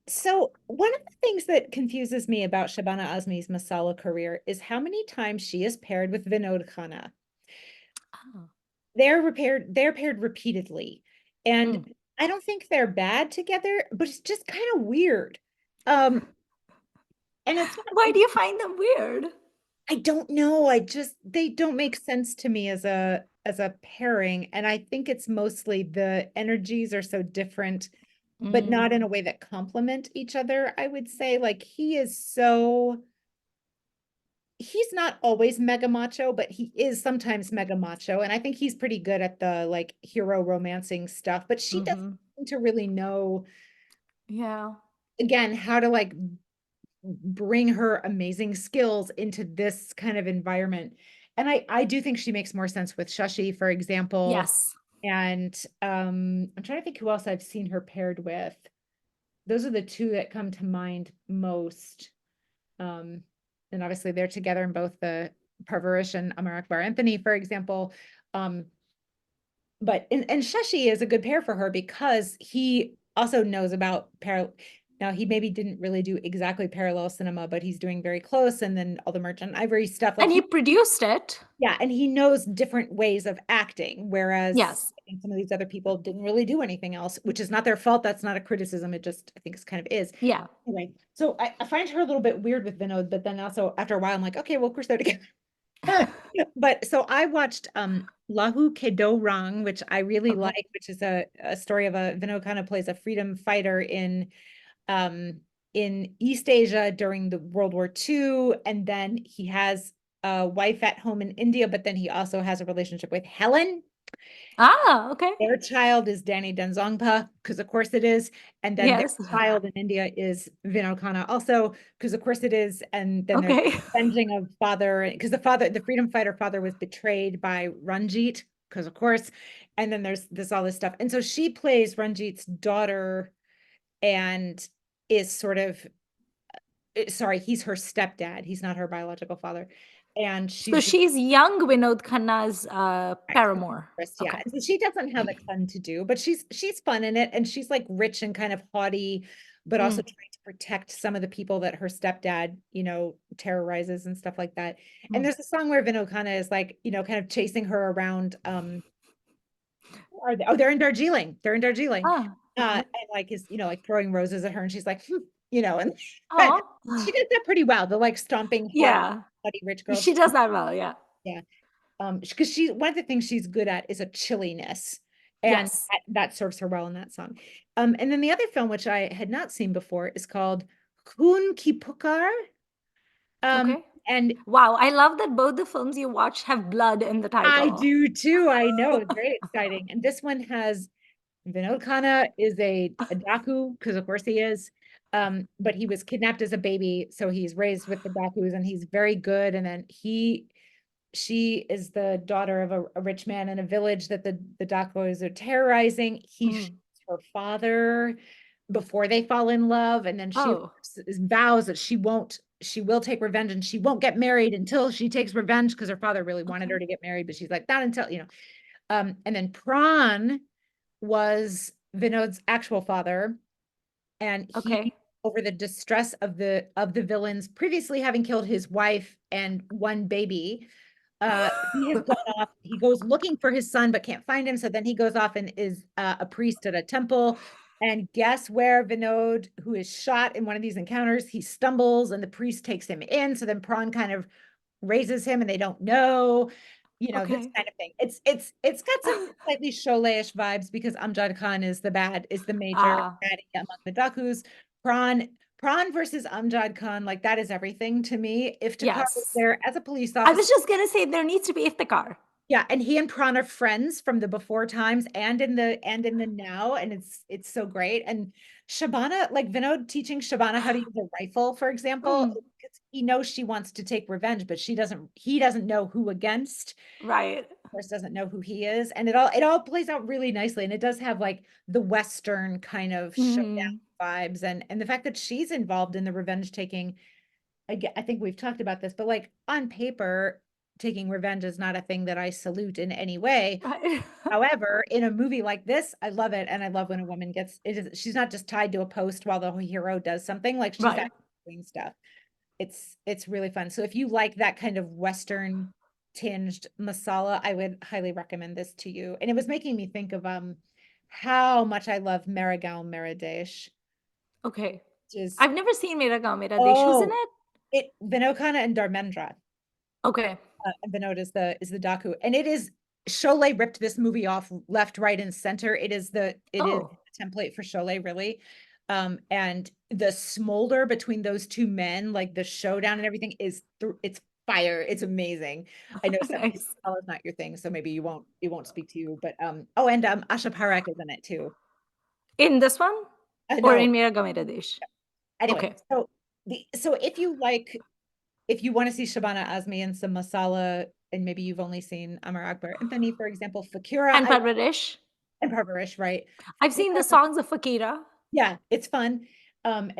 so one of the things that confuses me about Shabana Azmi's masala career is how many times she is paired with Vinod Khanna. Oh. They're paired repeatedly. And Mm. I don't think they're bad together, but it's just kind of weird. Um, and it's not, Why do you find them weird? I don't know. They don't make sense to me as a pairing. And I think it's mostly the energies are so different, but not in Mm, a way that complement each other. I would say like he's not always mega macho, but he is sometimes mega macho. And I think he's pretty good at the like hero romancing stuff, but she doesn't mhm. seem to really know Yeah. again how to like bring her amazing skills into this kind of environment. And I do think she makes more sense with Shashi, for example. Yes. And I'm trying to think who else I've seen her paired with. Those are the two that come to mind most. Um, and obviously they're together in both the Parvarish and Amar Akbar Anthony, for example. Um, but and Shashi is a good pair for her because he also knows about parallel. Now he maybe didn't really do exactly parallel cinema, but he's doing very close, and then all the Merchant Ivory stuff. Like And he he, produced it. yeah, and he knows different ways of acting, whereas Yes. I think some of these other people didn't really do anything else, which is not their fault. That's not a criticism. It just I think it kind of is. Yeah. Anyway, so I find her a little bit weird with Vinod, but then also after a while, I'm like, okay, well, of course they're together. But so I watched Lahu Kedo Rang, which I really Okay. like, which is a story of a Vinod Khanna plays a freedom fighter um in East Asia during the World War II, and then he has a wife at home in India, but then he also has a relationship with Helen. Ah, okay. Their child is Danny Denzongpa, because of course it is. And then their Yes. child in India is Vinod Khanna also, because of course it is. And then there's Okay. avenging of father, because the freedom fighter father was betrayed by Ranjit, because of course. And then there's this all this stuff. And so she plays Ranjit's daughter and is sort of sorry, he's her stepdad. He's not her biological father. And So she's she's young Vinod Khanna's, paramour. Yeah. Okay. So she doesn't have a ton to do, but she's fun in it, and she's like rich and kind of haughty, but also Mm, trying to protect some of the people that her stepdad, terrorizes and stuff like that. And mm. there's a song where Vinod Khanna is like, kind of chasing her around. Where are they? Oh, they're in Darjeeling. They're in Darjeeling. Ah, okay. And like is, like throwing roses at her, and she's like, and Oh. she does that pretty well. The like stomping Yeah. haughty rich girl. She does that well, yeah. Yeah. Because she one of the things she's good at is a chilliness, and Yes. that serves her well in that song. And then the other film, which I had not seen before, is called Khoon Ki Pukaar. Okay. And Wow, I love that both the films you watched have blood in the I title. do too. I know it's very exciting. And this one has Vinod Khanna is a Daku, because of course he is. But he was kidnapped as a baby, so he's raised with the Dakus, and he's very good. And then she is the daughter of a rich man in a village that the Dakos are terrorizing. He shoots Mm. her father before they fall in love, and then she Oh, vows that she will take revenge, and she won't get married until she takes revenge, because her father really wanted her okay. to get married, but she's like, not until. And then Pran was Vinod's actual father, and he, Okay. over the distress of the villains previously having killed his wife and one baby, he has gone off. He goes looking for his son, but can't find him. So then he goes off and is a priest at a temple. And guess where Vinod, who is shot in one of these encounters, he stumbles and the priest takes him in. So then Prawn kind of raises him and they don't know, this Okay. kind of thing. It's got some slightly Sholay-ish vibes because Amjad Khan is the major Ah, baddie among the Dakus. Prawn Prawn versus Amjad Khan, like that is everything to me. If Takar was yes. there as a police I officer, was just gonna say there needs to be Iftikhar. yeah, and he and Prawn are friends from the before times and in the now, and it's so great. And Shabana, like Vinod teaching Shabana how to use a rifle, for example, Mm, because he knows she wants to take revenge, but he doesn't know who against, right. of course, doesn't know who he is. And it all plays out really nicely. And it does have like the Western kind of showdown Mhm. vibes, and the fact that she's involved in the revenge taking. I think we've talked about this, but like on paper, taking revenge is not a thing that I salute in any way. Right. However, in a movie like this, I love it, and I love when a woman gets it is she's not just tied to a post while the hero does something, like she's Right. actually doing stuff. It's really fun. So if you like that kind of Western tinged masala, I would highly recommend this to you. And it was making me think of how much I love Marigal Meradesh, Okay. which is I've never seen Mera Gaon Mera Desh. Who's in oh it? it Vinod and Dharmendra. Okay. And Vinod is the Daku, and it is Sholay ripped this movie off left, right, and center. It is Oh, the template for Sholay, really. And the smolder between those two men, like the showdown and everything, it's fire. It's amazing. I know some nice. is not your thing, so maybe it won't speak to you. But oh, and Asha Parekh is in it too. In this one? Or No, in Mera Gaon Mera Desh? anyway, Okay. so if you want to see Shabana Azmi and some masala, and maybe you've only seen Amar Akbar Anthony, for example, Fakira, And Parvarish? and Parvarish, right? I've seen the Fakira, songs of Fakira. yeah, it's fun. And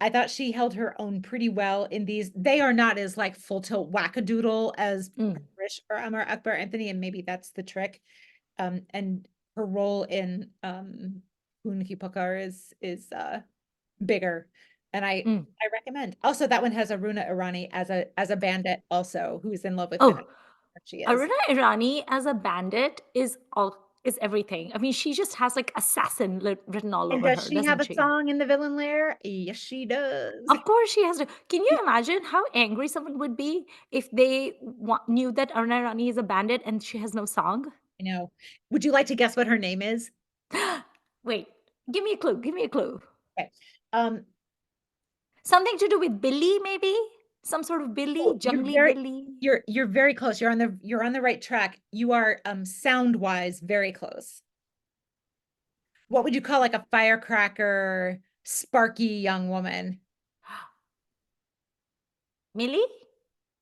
I thought she held her own pretty well in these. They are not as like full tilt wackadoodle as Mm, Parvarish or Amar Akbar Anthony, and maybe that's the trick. And her role in Khoon Ki Pukaar is bigger. And mm. I recommend. Also, that one has Aruna Irani as a bandit also who's in love with Vinod. Oh, She is. Aruna Irani as a bandit is everything. I mean, she just has like assassin written all And over does her, she have doesn't a she? song in the villain lair? Yes, she does. Of course, she has to. Can you imagine how angry someone would be if they knew that Aruna Irani is a bandit and she has no song? I know. Would you like to guess what her name is? Wait, give me a clue. Give me a clue. Okay. Um, Something to do with Billy, maybe? Some sort of Billy, oh, jungly Billy. you're very close. You're on the right track. You are sound wise very close. What would you call like a firecracker, sparky young woman? Millie?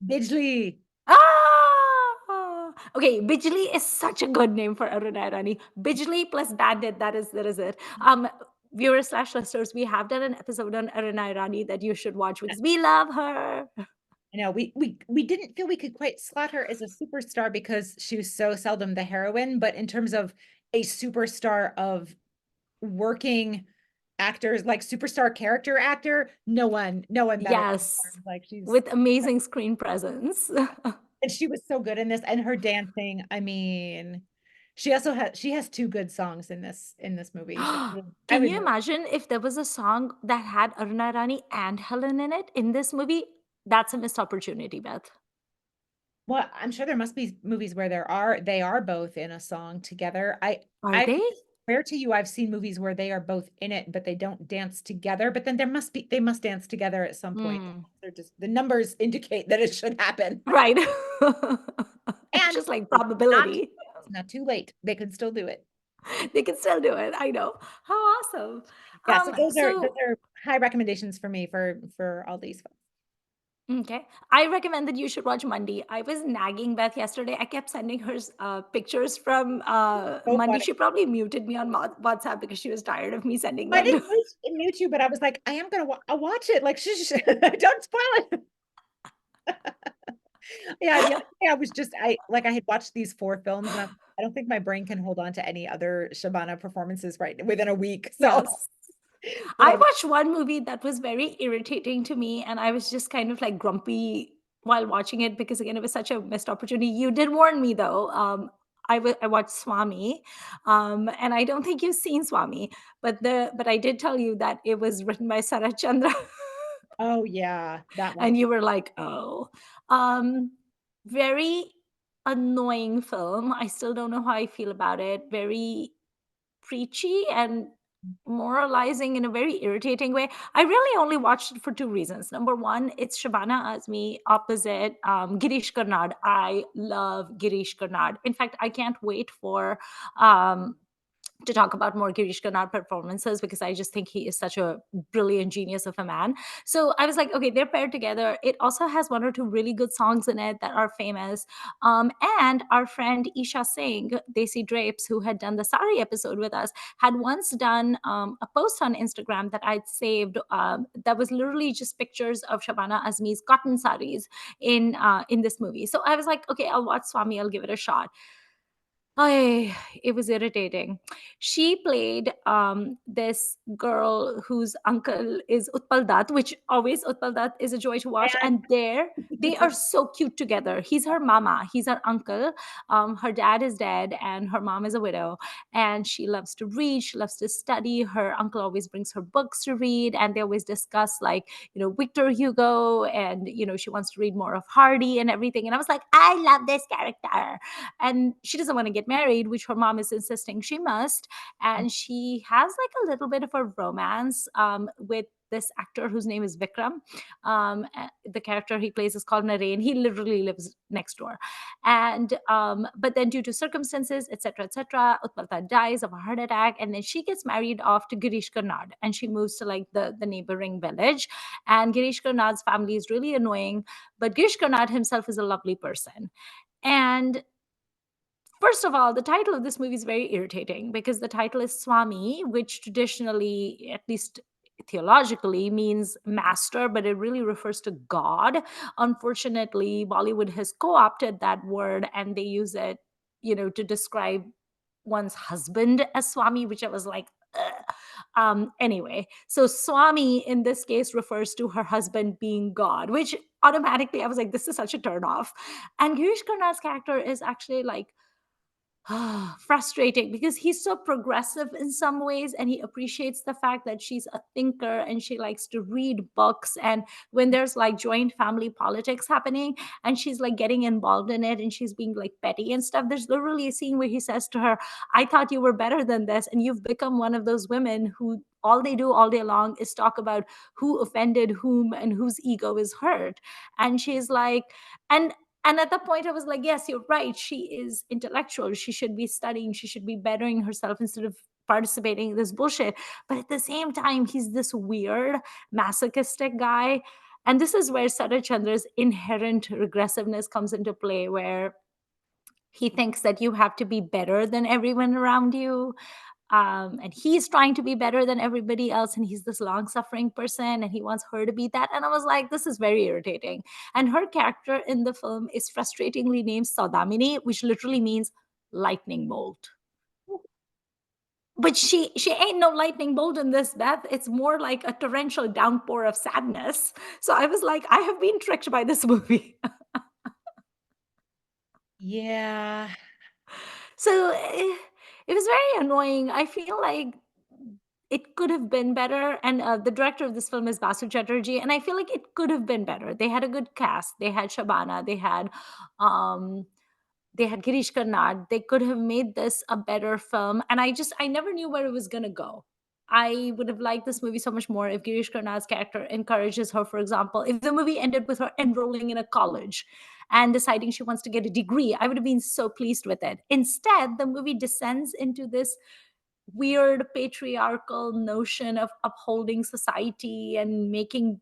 Bijli. Ah! Okay, Bijli is such a good name for Aruna Irani. Bijli plus Bandit, that is it. Viewers slash listeners, we have done an episode on Aruna Irani that you should watch because we love her. You know, we didn't feel we could quite slot her as a superstar because she was so seldom the heroine, but in terms of a superstar of working actors, like superstar character actor, no one better. Yes, Like she's with amazing screen presence. and she was so good in this and her dancing, I mean, she has two good songs in this movie. So I Can would you really imagine if there was a song that had Aruna Irani and Helen in it in this movie? That's a missed opportunity, Beth. well, I'm sure there must be movies where they are both in a song together. Are I they? swear to you, I've seen movies where they are both in it, but they don't dance together. But then they must dance together at some point. Hmm. They're just the numbers indicate that it should happen. Right. It's And just like not probability. it's not too late. They can still do it. They can still do it. I know. How awesome. Yeah, so those So are high recommendations for me for all these folks. okay. I recommend that you should watch Mandi. I was nagging Beth yesterday. I kept sending her pictures from So Mandi. funny. She probably muted me on WhatsApp because she was tired of me sending I them didn't to mute you, but I was like, I am gonna I'll watch it. Like, don't spoil it. Yeah, the other day I was just I had watched these 4 films and I don't think my brain can hold on to any other Shabana performances right within a week. So, Yes. but I I watched one movie that was very irritating to me, and I was just kind of like grumpy while watching it because again, it was such a missed opportunity. You did warn me though. I watched Swami, and I don't think you've seen Swami, but I did tell you that it was written by Sarat Chandra, oh yeah, that one. and you were like, "Oh." Um, Very annoying film. I still don't know how I feel about it. Very preachy and moralizing in a very irritating way. I really only watched it for 2 reasons. Number 1, it's Shabana Azmi opposite, Girish Karnad. I love Girish Karnad. In fact, I can't wait for, um, to talk about more Girish Karnad performances because I just think he is such a brilliant genius of a man. So I was like, okay, they're paired together. It also has one or two really good songs in it that are famous. And our friend Isha Singh, Desi Drapes, who had done the Sari episode with us, had once done a post on Instagram that I'd saved that was literally just pictures of Shabana Azmi's cotton saris in this movie. So I was like, okay, I'll watch Swami, I'll give it a shot. It was irritating. She played this girl whose uncle is Utpal Dutt, which always Utpal Dutt is a joy to watch. And And they are so cute together. He's her mama, he's her uncle. Her dad is dead, and her mom is a widow. And she loves to read, she loves to study. Her uncle always brings her books to read, and they always discuss, like, Victor Hugo, and she wants to read more of Hardy and everything. And I was like, I love this character. And she doesn't want to get married, which her mom is insisting she must. And she has like a little bit of a romance with this actor whose name is Vikram. The character he plays is called Naren. He literally lives next door. And but then, due to circumstances, etc., Utpalta dies of a heart attack, and then she gets married off to Girish Karnad, and she moves to like the neighboring village. And Girish Karnad's family is really annoying, but Girish Karnad himself is a lovely person. And first of all, the title of this movie is very irritating because the title is Swami, which traditionally, at least theologically, means master, but it really refers to God. Unfortunately, Bollywood has co opted that word and they use it, to describe one's husband as Swami, which I was like, ugh. Anyway, so Swami in this case refers to her husband being God, which automatically I was like, this is such a turn off. And Girish Karnad's character is actually like, frustrating because he's so progressive in some ways, and he appreciates the fact that she's a thinker and she likes to read books. And when there's like joint family politics happening and she's like getting involved in it and she's being like petty and stuff, there's literally a scene where he says to her, I thought you were better than this, and you've become one of those women who all they do all day long is talk about who offended whom and whose ego is hurt. And she's like, and and at that point, I was like, yes, you're right. She is intellectual. She should be studying. She should be bettering herself instead of participating in this bullshit. But at the same time, he's this weird, masochistic guy. And this is where Sarah Chandra's inherent regressiveness comes into play, where he thinks that you have to be better than everyone around you. And he's trying to be better than everybody else, and he's this long-suffering person, and he wants her to be that. And I was like, this is very irritating. And her character in the film is frustratingly named Saudamini, which literally means lightning bolt. But she ain't no lightning bolt in this, Beth. It's more like a torrential downpour of sadness. So I was like, I have been tricked by this movie. yeah, So it was very annoying. I feel like it could have been better. And the director of this film is Basu Chatterjee, and I feel like it could have been better. They had a good cast. They had Shabana. Um, they had Girish Karnad. They could have made this a better film. And I never knew where it was gonna go. I would have liked this movie so much more if Girish Karnad's character encourages her. For example, if the movie ended with her enrolling in a college and deciding she wants to get a degree, I would have been so pleased with it. Instead, the movie descends into this weird patriarchal notion of upholding society and making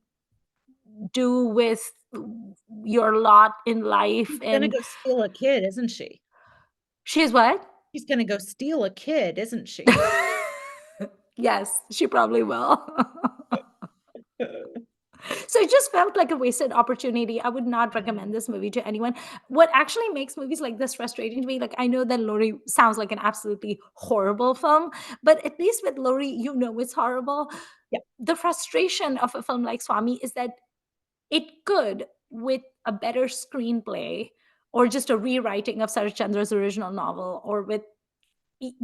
do with your lot in life. she's gonna And go steal a kid, isn't she? she's what? She's gonna go steal a kid, isn't she? Yes, she probably will. So it just felt like a wasted opportunity. I would not recommend this movie to anyone. What actually makes movies like this frustrating to me, like I know that Lorie sounds like an absolutely horrible film, but at least with Lorie, it's horrible. Yeah, The frustration of a film like Swami is that it could, with a better screenplay or just a rewriting of Sarath Chandra's original novel, or with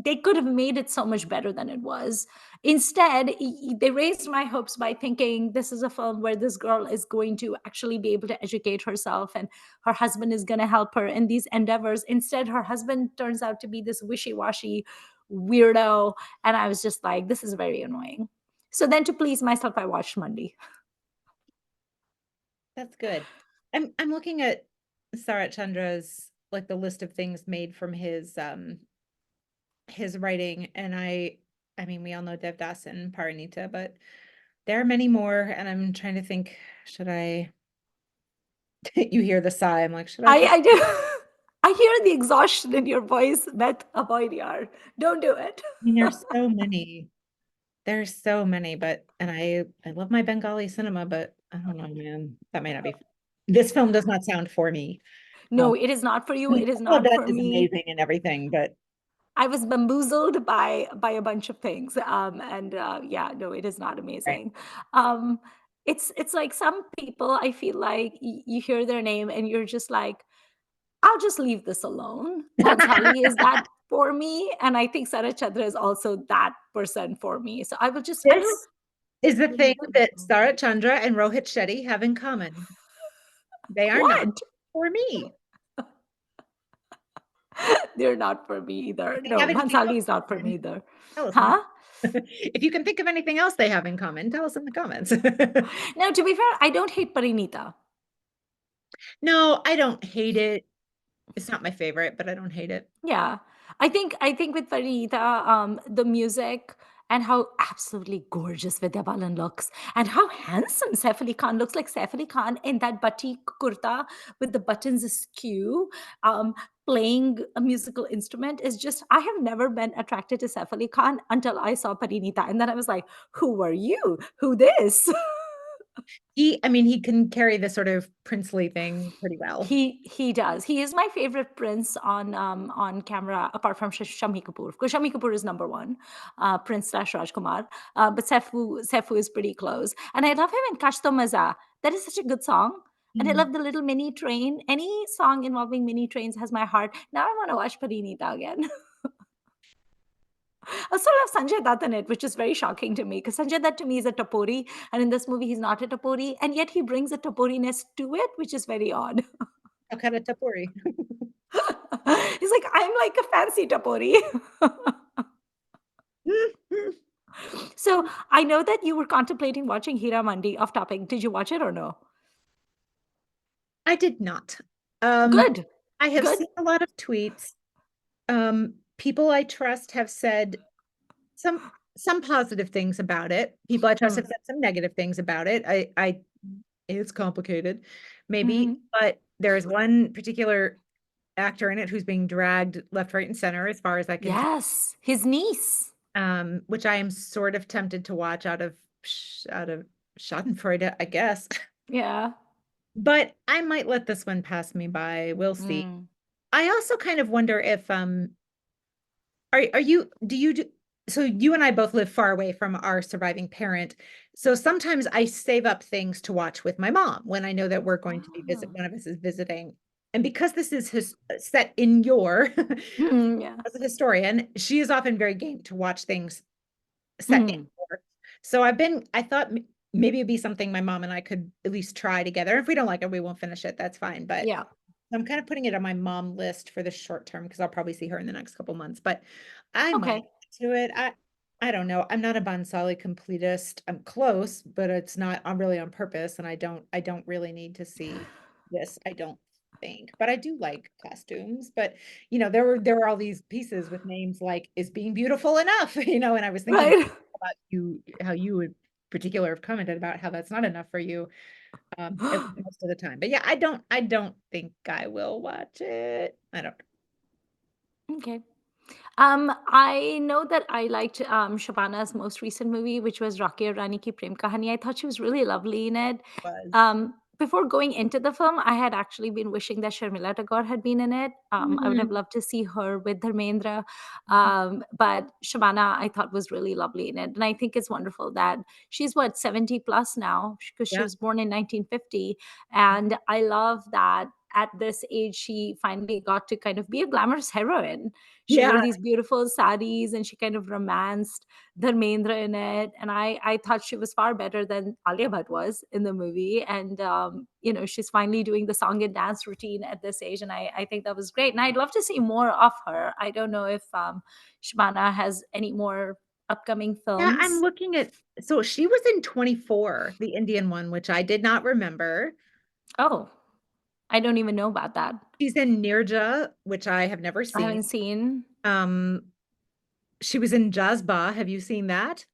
they could have made it so much better than it was. Instead, they raised my hopes by thinking this is a film where this girl is going to actually be able to educate herself and her husband is going to help her in these endeavors. Instead, her husband turns out to be this wishy-washy weirdo. And I was just like, this is very annoying. So then, to please myself, I watched Mandi. that's good. I'm looking at Sarat Chandra's, like, the list of things made from his his writing, and I mean, we all know Devdas and Paranita, but there are many more, and I'm trying to think, should I you hear the sigh, I'm like, should I pick? I do. I hear the exhaustion in your voice, Beth. Avoid yaar. Don't do it. I mean, there's so many. There's so many, but and I love my Bengali cinema, but I don't know, man. That may not be. This film does not sound for me. No, it is not for you. And It is all of not that for is me. amazing and everything, but I was bamboozled by a bunch of things. And yeah, no, it is not right. amazing. Um, it's like some people. I feel like you hear their name and you're just like, I'll just leave this alone. Bhansali is that for me, and I think Sarah Chandra is also that person for me. So I will This is the thing leave them that alone. Sara Chandra and Rohit Shetty have in common. They are not What? for me. They're not for me If either. they No, have anything else Bhansali is in not for me common, either. tell us in the Huh? if you can think of anything else they have in common, tell us in the comments. Now, to be fair, I don't hate Parinita. No, I don't hate it. It's not my favorite, but I don't hate it. Yeah. I think with Parinita, the music and how absolutely gorgeous Vidya Balan looks and how handsome Saif Ali Khan looks, like Saif Ali Khan in that batik kurta with the buttons askew, um, playing a musical instrument is just, I have never been attracted to Saif Ali Khan until I saw Parinita. And then I was like, who are you? Who this? I mean, he can carry the sort of princely thing pretty well. He does. He is my favorite prince on camera, apart from Shami Kapoor. Of course, Shami Kapoor is number one, Prince slash Rajkumar. But Saifu is pretty close, and I love him in Kash To Maza. That is such a good song, and I Mm. love the little mini train. Any song involving mini trains has my heart. Now I want to watch Parinita again. I also love Sanjay Dutt in it, which is very shocking to me because Sanjay Dutt to me is a tapori, and in this movie he's not a tapori, and yet he brings a taporiness to it, which is very odd. Akara Tapuri. He's like, I'm like a fancy tapori. So I know that you were contemplating watching Hira Mandi off topic. Did you watch it or no? I did not. Um, Good. I have Good. seen a lot of tweets. People I trust have said some positive things about it. People I trust have Mm. said some negative things about it. It's complicated, maybe, Mhm. but there's one particular actor in it who's being dragged left, right, and center, as far as I can tell, Yes. His niece. which I am sort of tempted to watch out of Schadenfreude, I guess. Yeah. But I might let this one pass me by. We'll see. Mm. I also kind of wonder if are you do you do so you and I both live far away from our surviving parent. So sometimes I save up things to watch with my mom when I know that we're going to be Oh. one of us is visiting. And because this is set in your Mhm, yeah. as a historian, she is often very game to watch things set in Mhm. your. So I thought maybe it'd be something my mom and I could at least try together. If we don't like it, we won't finish it. That's fine. But Yeah. I'm kind of putting it on my mom list for the short term because I'll probably see her in the next couple months. But I Okay. might get to it. I don't know. I'm not a Bansali completist. I'm close, but it's not. I'm really on purpose, and I don't really need to see this. I don't think, but I do like costumes. But there were all these pieces with names like "Is being beautiful enough?" And I was thinking Right. about how you would particular have commented about how that's not enough for you most of the time. But yeah, I don't think I will watch it. I don't Okay. I know that I liked Shabana's most recent movie, which was Rocky Aur Rani Ki Prem Kahani. I thought she was really lovely in it. was. Before going into the film, I had actually been wishing that Sharmila Tagore had been in it. I would have Mhm. loved to see her with Dharmendra. But Shabana, I thought was really lovely in it. And I think it's wonderful that she's what, 70 plus now, because she Yeah. was born in 1950. And I love that at this age, she finally got to kind of be a glamorous heroine. She wore Yeah. these beautiful saris and she kind of romanced Dharmendra in it. And I thought she was far better than Alia Bhatt was in the movie. And, she's finally doing the song and dance routine at this age. And I think that was great. And I'd love to see more of her. I don't know if Shabana has any more upcoming Yeah, I'm films. looking at so she was in 24, the Indian one, which I did not remember. Oh, I don't even know about that. She's in Nirja, which I have never I seen. haven't seen. Um, She was in Jazba. Have you seen that?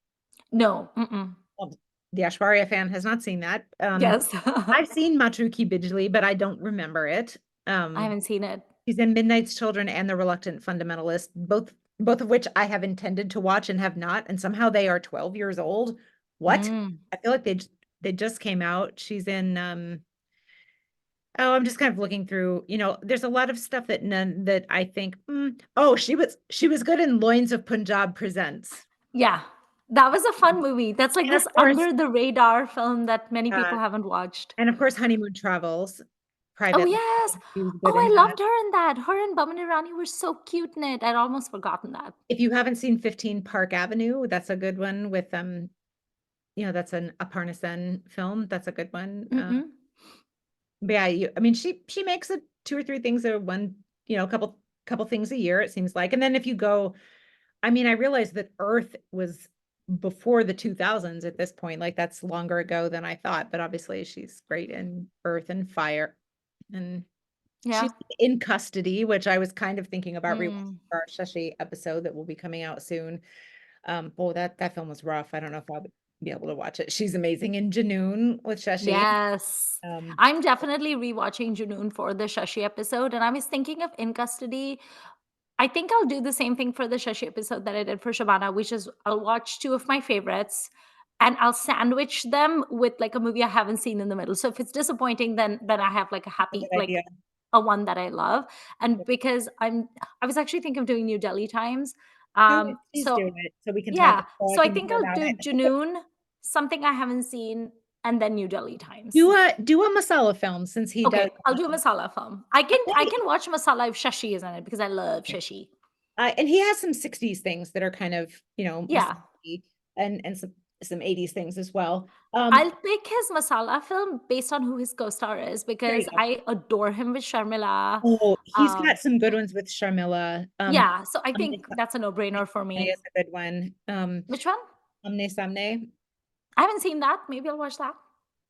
No. Mm-mm. Well, the Ashwarya fan has not seen that. Yes. I've seen Matru Ki Bijli, but I don't remember it. I Um, haven't seen it. she's in Midnight's Children and The Reluctant Fundamentalist, both of which I have intended to watch and have not, and somehow they are 12 years old. What? Mm. I feel like they just came out. She's in oh, I'm just kind of looking through, there's a lot of stuff that I think, oh, she was good in Loins of Punjab Presents. Yeah. That was a fun movie. That's like And of this course, under the radar film that many uh, people haven't watched. and of course, Honeymoon Travels, Oh, Private. yes. She was Oh, good in I that. loved her in that. Her and Baman Irani were so cute in it. I'd almost forgotten that. If you haven't seen 15 Park Avenue, that's a good one with that's an Aparna Sen film. That's a good one. Mm-mm. But yeah, I mean, she makes it two or three things or one, couple things a year, it seems like. And then if you go, I mean, I realized that Earth was before the 2000s at this point. Like that's longer ago than I thought. But obviously, she's great in Earth and Fire, and Yeah. she's in Custody, which I was kind of thinking about rewatching Mm. for our Shashi episode that will be coming out soon. Oh, that film was rough. I don't know if I'll be able to watch it. She's amazing in Janoon with Shashi. Yes. Um, I'm definitely rewatching Junoon for the Shashi episode, and I was thinking of In Custody. I think I'll do the same thing for the Shashi episode that I did for Shabana, which is I'll watch two of my favorites and I'll sandwich them with like a movie I haven't seen in the middle. So if it's disappointing, then I have like a a happy good idea. a one that I love. And because I was actually thinking of doing New Delhi Times. Do it. Please So do it so we can talk yeah, so I so I can think hear I'll about do it. Junoon, something I haven't seen, and then New Delhi Times. Do a masala film since he does. Okay, I'll do a masala film. I can watch masala if Shashi is in it because I love Shashi. And he has some 60s things that are kind of, Yeah. masala and some 80s things as well. I'll pick his masala film based on who his co-star is There you because go. I adore him with Sharmila. Oh, he's got Um, some good ones with Sharmila. yeah, so I Amne think that's a no-brainer for Samne me. is a good one. Which one? Amne Samne. I haven't seen that. Maybe I'll watch that.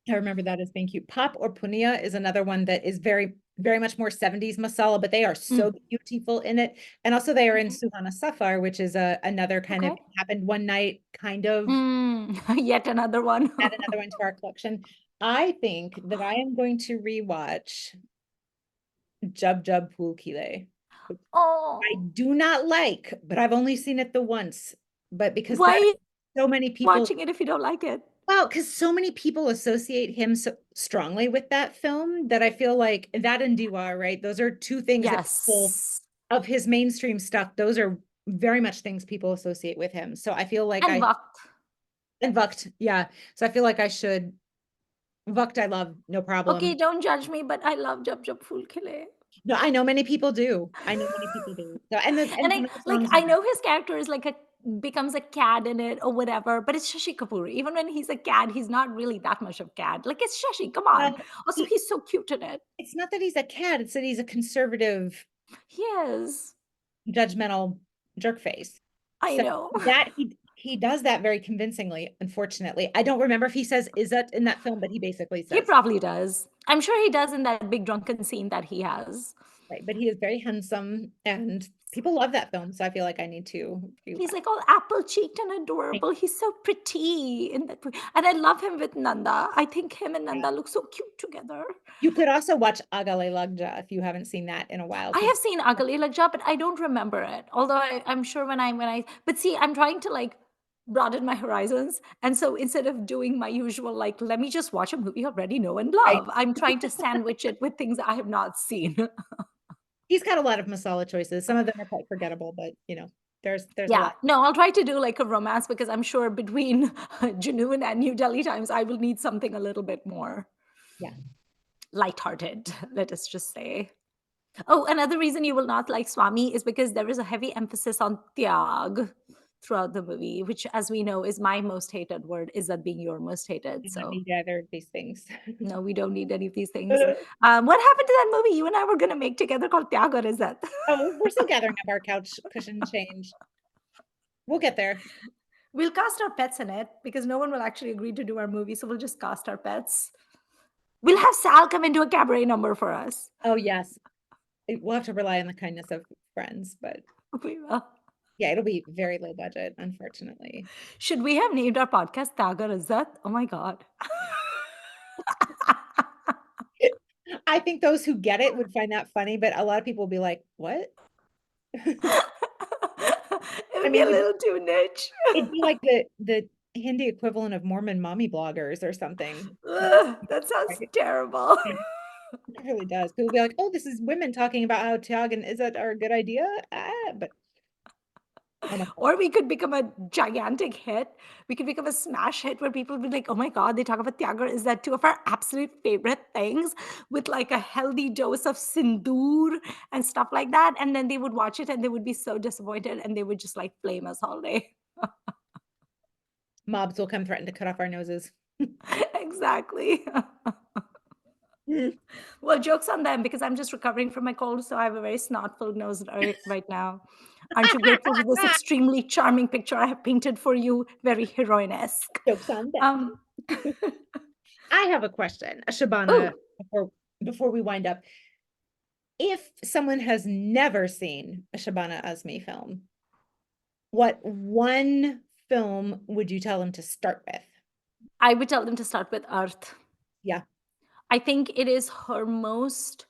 I remember that as being cute. Pop or Punia is another one that is very, very much more 70s masala, but they are so Mm, beautiful in it. And also they are in okay. Suhana Safar, which is another kind of Okay. happened one night kind of Yet another one. add another one to our collection. I think that I am going to rewatch Jub Jub Pool Kile, which I Oh, do not like, but I've only seen it the once. But because why that are you so many people, watching it if you don't like it? well, because so many people associate him so strongly with that film that I feel like that and Diwa, right? Those are two things that people Yes. of his mainstream stuff, those are very much things people associate with him. So I feel like And Vakt. and Vukt, yeah. So I feel like I should Vukt, I love, no Okay, problem. don't judge me, but I love Jab Jab Phool Khile. No, I know many people do. I know many people do. So And and I some of the like songs are I good. know his character is like a becomes a cad in it or whatever, but it's Shashi Kapoor. Even when he's a cad, he's not really that much of cad. Like it's Shashi, come on. Well, Also, he's so cute in it. it's not that he's a cat, it's that he's a conservative, He is. judgmental jerk face. I So know. that he does that very convincingly, unfortunately. I don't remember if he says is that in that film, but he basically He says, probably does. I'm sure he does in that big drunken scene that he has. right. But he is very handsome and people love that film. So I feel like I need to He's rewatch. like all apple cheeked and adorable. He's so pretty in that. And I love him with Nanda. I think him and Yeah. Nanda look so cute together. You could also watch Agale Lagja if you haven't seen that in a while. I Because have seen Agali Lagja, but I don't remember it. Although I'm sure but see, I'm trying to like broaden my horizons. And so instead of doing my usual, like, let me just watch a movie I already know and right, love, I'm trying to sandwich it with things I have not seen. he's got a lot of masala choices. Some of them are quite forgettable, but there's a Yeah, lot. no, I'll try to do like a romance because I'm sure between Junoon and New Delhi Times, I will need something a little bit more Yeah. lighthearted, let us just say. Oh, another reason you will not like Swami is because there is a heavy emphasis on tyag throughout the movie, which, as we know, is my most hated word. Is that being your most hated? Do not So, need either of these things. no, we don't need any of these things. What happened to that movie you and I were going to make together called Tyag or is that? Oh, we're still gathering up our couch cushion change. We'll get there. We'll cast our pets in it because no one will actually agree to do our movie. So we'll just cast our pets. We'll have Sal come into a cabaret number for us. Oh, yes. We'll have to rely on the kindness of friends, but We will. Yeah, it'll be very low budget, unfortunately. Should we have named our podcast Tagar Izzat? Oh my god. I think those who get it would find that funny, but a lot of people will be like, "What?" It I would be mean, a little too niche. it'd be like the Hindi equivalent of Mormon mommy bloggers or something. Ugh, that sounds Right? terrible. Yeah, it really does. People will be like, "Oh, this is women talking about how Tiag and Izzat are a good idea." But oh my god. Or we could become a gigantic hit. We could become a smash hit where people will be like, "Oh my god, they talk about Tyagar." Is that two of our absolute favorite things with like a healthy dose of sindoor and stuff like that? And then they would watch it and they would be so disappointed and they would just like flame us all day. Mobs will come threaten to cut off our noses. Exactly. Well, joke's on them because I'm just recovering from my cold, so I have a very snot-filled nose right now. Aren't you grateful for this extremely charming picture I have painted for you? Very heroine-esque. Jokes on them. Um, I have a question, Shabana, oh, before we wind up. If someone has never seen a Shabana Azmi film, what one film would you tell them to start with? I would tell them to start with Arth. Yeah. I think it is her most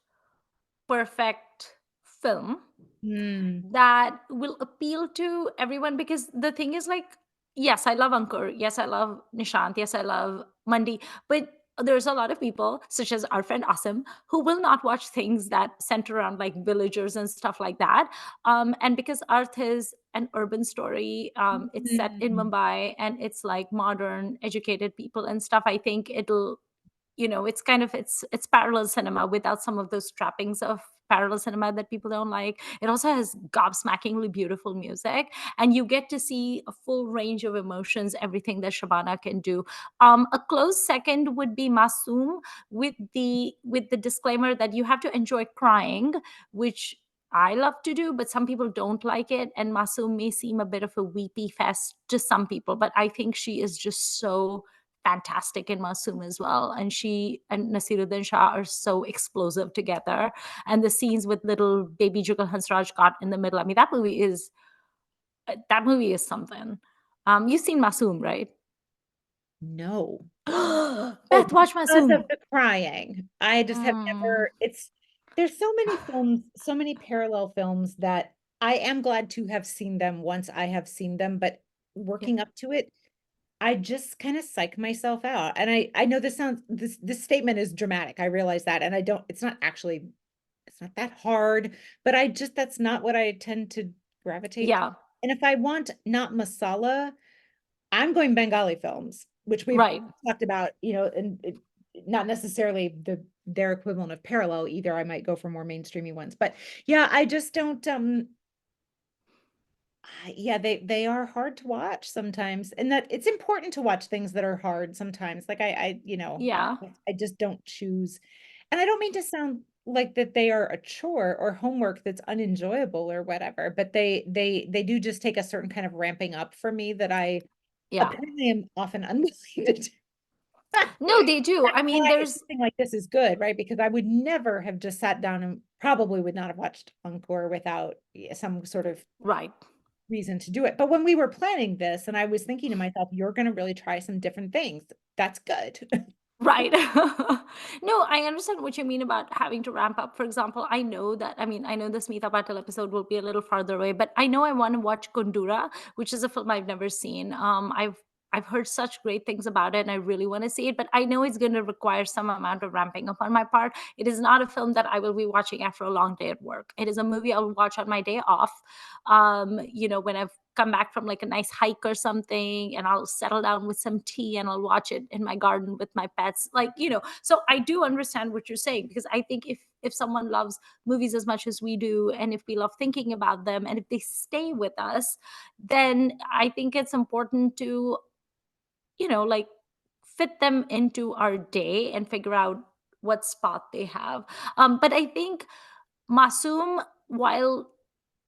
perfect film Mm. that will appeal to everyone because the thing is like, yes, I love Ankur. Yes, I love Nishant. Yes, I love Mandi. But there's a lot of people, such as our friend Asim, who will not watch things that center around like villagers and stuff like that. And because Arth is an urban story, it's set in Mm. Mumbai and it's like modern, educated people and stuff. I think it'll, it's kind of it's parallel cinema without some of those trappings of parallel cinema that people don't like. It also has gobsmackingly beautiful music and you get to see a full range of emotions, everything that Shabana can do. A close second would be Masoom, with the disclaimer that you have to enjoy crying, which I love to do, but some people don't like it. And Masoom may seem a bit of a weepy fest to some people, but I think she is just so fantastic in Masoom as well. And she and Nasiruddin Shah are so explosive together. And the scenes with little baby Jugal Hansraj got in the middle. I mean, that movie is something. You've seen Masoom, right? No. Oh, Beth, watch because of Masoom. the crying. I just have Mm, never there's so many films, so many parallel films that I am glad to have seen them once I have seen them, but yeah, working up to it, I just kind of psych myself out. And I know this statement is dramatic. I realize that. And I don't, it's not that hard, but I just that's not what I tend to gravitate to. yeah, And if I want not masala, I'm going Bengali films, which we've right. talked about, and not necessarily their equivalent of parallel either. I might go for more mainstreamy ones, but yeah, I just don't. Yeah, they are hard to watch sometimes, and that it's important to watch things that are hard sometimes. Like Yeah, I just don't choose, and I don't mean to sound like that they are a chore or homework that's unenjoyable or whatever, but they do just take a certain kind of ramping up for me that I yeah. apparently am often unwilling to do. No, they do. That's I mean, why there's something like this is good, right? Because I would never have just sat down and probably would not have watched Encore without some sort of right. reason to do it. But when we were planning this, and I was thinking to myself, you're going to really try some different things. That's good. Right. No, I understand what you mean about having to ramp up. For example, I know the Smita Patel episode will be a little farther away, but I know I want to watch Kundura, which is a film I've never seen. I've heard such great things about it and I really want to see it, but I know it's going to require some amount of ramping up on my part. It is not a film that I will be watching after a long day at work. It is a movie I'll watch on my day off. When I've come back from like a nice hike or something and I'll settle down with some tea and I'll watch it in my garden with my pets, so I do understand what you're saying because I think if someone loves movies as much as we do and if we love thinking about them and if they stay with us, then I think it's important to, like, fit them into our day and figure out what spot they have. But I think Masoom, while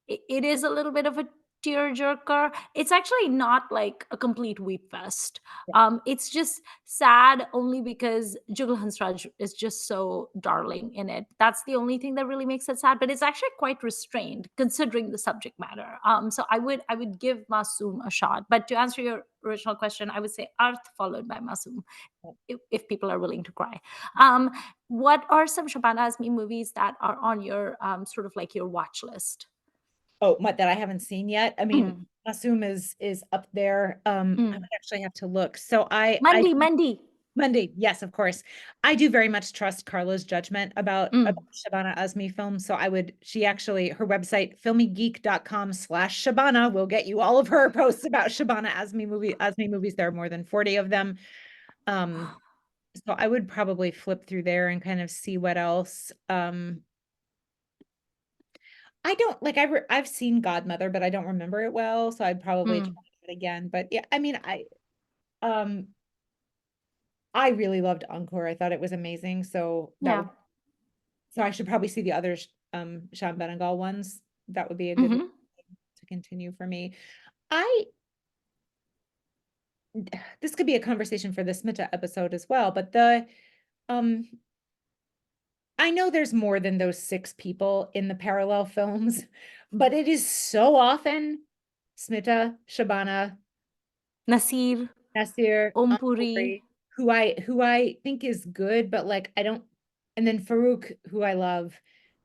it is a little bit of a tearjerker. It's actually not like a complete weep fest. Yeah. It's just sad only because Jugal Hansraj is just so darling in it. That's the only thing that really makes it sad. But it's actually quite restrained considering the subject matter. So I would give Masoom a shot. But to answer your original question, I would say Arth followed by Masoom. If people are willing to cry, what are some Shabana Azmi movies that are on your sort of like your watch list? Oh, that I haven't seen yet. I mean, Mm, Assume is up there. I mm. would actually have to look. So I Mandi, Mandi. Monday, yes, of course. I do very much trust Carla's judgment about Mm. Shabana Azmi films. So she actually, her website, filmygeek.com/Shabana will get you all of her posts about Shabana Azmi movies. There are more than 40 of them. Um, so I would probably flip through there and kind of see what else. I don't like I've seen Godmother, but I don't remember it well, so I'd probably try Mm. it again. But yeah, I mean, um I really loved Ankur. I thought it was amazing. Yeah. So I should probably see the other Shyam Benegal ones. That would be a good Mhm. to continue for me. I This could be a conversation for the Smita episode as well, but the um I know there's more than those six people in the parallel films, but it is so often Smita, Shabana, Nasir, Nasir, Ompuri. Ankori, who I think is good, but like I don't, and then Farouk, who I love,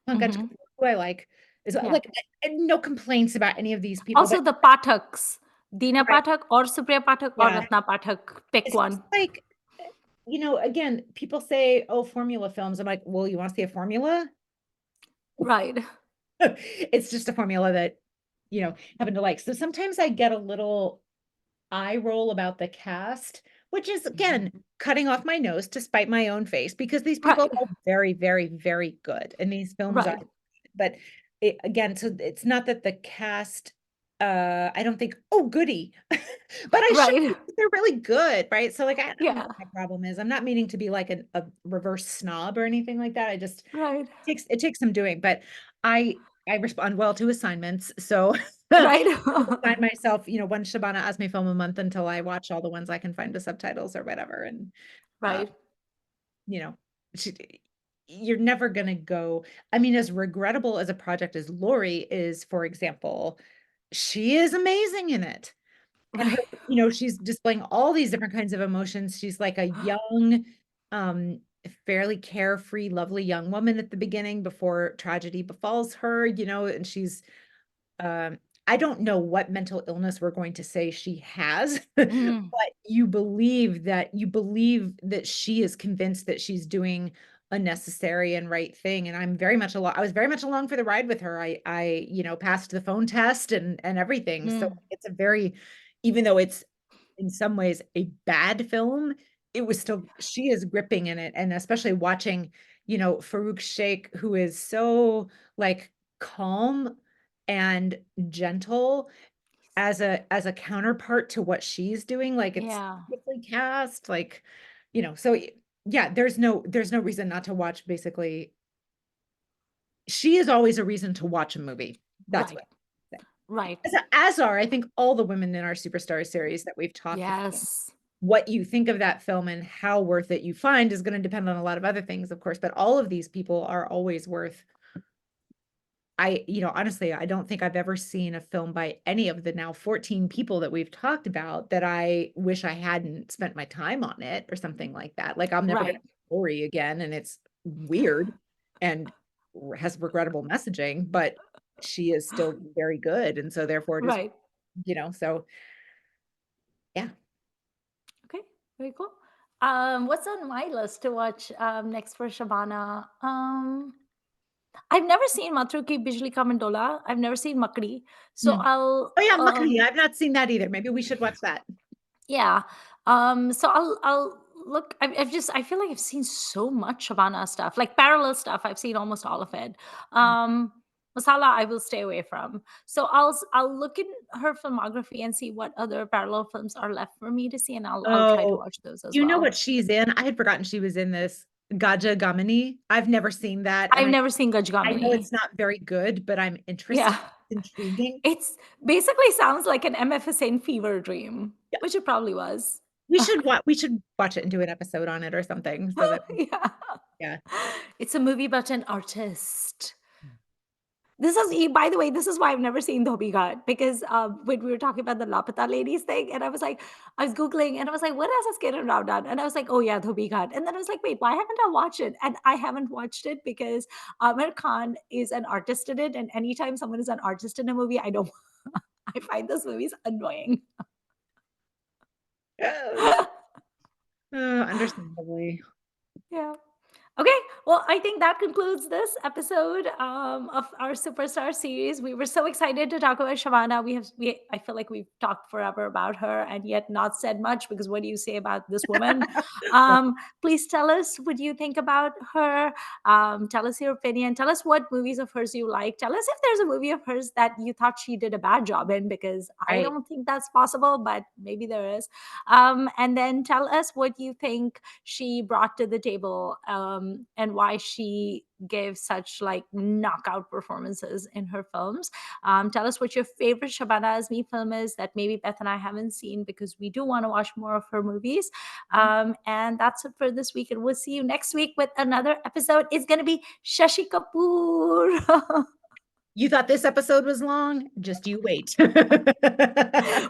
Pankaj, Mhm. Kapoor, who I like Yeah. like no complaints about any of these people, Also but the Pathaks, Deena right, Pathak or Supriya Pathak or yeah, Ratna Pathak. Pick it's just one. like again, people say, "Oh, formula films." I'm like, "Well, you want to see a formula?" Right. It's just a formula that happen to like. So sometimes I get a little eye roll about the cast, which is again cutting off my nose to spite my own face because these people Right. are all very, very, very good, and these films are. Right. But again, so it's not that the cast. I don't think, oh, goody, but I should. Right. They're really good, right? So like, I don't know Yeah. what my problem is. I'm not meaning to be like a reverse snob or anything like that. Right. It takes some doing, but I respond well to assignments, so Right. assign myself, one Shabana Azmi film a month until I watch all the ones I can find with subtitles or whatever. And, uh, Right. you know, she, you're never gonna go. I mean, as regrettable as a project as Lorie is, for example, she is amazing in it. And her, Right. she's displaying all these different kinds of emotions. She's like a young, um, fairly carefree, lovely young woman at the beginning before tragedy befalls her, and um, I don't know what mental illness we're going to say she has, but Mm. you believe that she is convinced that she's doing a necessary and right thing. And I was very much along for the ride with her. I passed the phone test and everything. So Mm. it's a very, even though it's in some ways a bad film, it was still, she is gripping in it. And especially watching, Farouk Sheikh, who is so like calm and gentle as a counterpart to what she's doing. Like it's Yeah. beautifully cast, like, so yeah, there's no reason not to watch. Basically, she is always a reason to watch a movie. That's Right. what I say. Right. As are, I think, all the women in our superstar series that we've talked about. Yes. What you think of that film and how worth it you find is going to depend on a lot of other things, of course, but all of these people are always worth. Honestly, I don't think I've ever seen a film by any of the now 14 people that we've talked about that I wish I hadn't spent my time on it or something like that. Like I'm never going Right. to Lorie again, and it's weird and has regrettable messaging, but she is still very good, and so therefore it is, Right. so yeah. Okay. Very cool. What's on my list to watch next for Shabana? I've never seen Matru Ki Bijli Ka Mandola. I've never seen Makdi. So Mm. I'll Oh yeah, Makri. I've not seen that either. Maybe we should watch that. yeah. So I'll look. I feel like I've seen so much Shabana stuff, like parallel stuff. I've seen almost all of it. Masala, I will stay away from. So I'll look in her filmography and see what other parallel films are left for me to see, and I'll try to Oh, watch those as you know what well. she's in? I had forgotten she was in this Gaja Gamini. I've never seen that, and I've I never seen I know Gajgamini. it's not very good, but I'm interested. Yeah. Intriguing. It's basically sounds like an MF Hussein fever dream, Yeah. which it probably was. We should watch it and do an episode on it or something so that Yeah. yeah. It's a movie about an artist. This is by the way, this is why I've never seen Dhobi Ghat because, when we were talking about the Lapata ladies thing, and I was like I was Googling, and I was like, "What has Kiran Rao done?" And I was like, "Oh, yeah, Dhobi Ghat." And then I was like, "Wait, why haven't I watched it?" And I haven't watched it because Amir Khan is an artist in it, and anytime someone is an artist in a movie, I don't I find those movies annoying. Yes. Understandably. Yeah. Okay, well, I think that concludes this episode of our Superstar series. We were so excited to talk about Shabana. I feel like we've talked forever about her and yet not said much because what do you say about this woman? Please tell us what you think about her. Tell us your opinion. Tell us what movies of hers you like. Tell us if there's a movie of hers that you thought she did a bad job in because I Right. don't think that's possible, but maybe there is. And then tell us what you think she brought to the table, and why she gave such like knockout performances in her films. Tell us what your favorite Shabana Azmi film is that maybe Beth and I haven't seen because we do want to watch more of her movies. And that's it for this week. And we'll see you next week with another episode. It's going to be Shashi Kapoor. You thought this episode was long? Just you wait. I'm gonna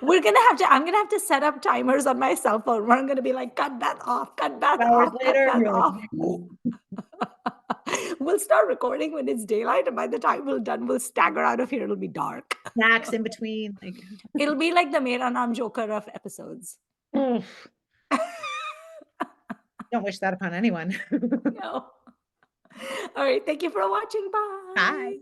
have to set up timers on my cell phone where I'm gonna be like, cut that off, cut that Hours off, cut later, that you're like, off. We'll start recording when it's daylight, and by the time we're done, we'll stagger out of here. It'll be dark. snacks in between. Like, It'll be like the Mera Naam Joker of episodes. oof, don't wish that upon anyone. No. All right. Thank you for watching. Bye. Bye.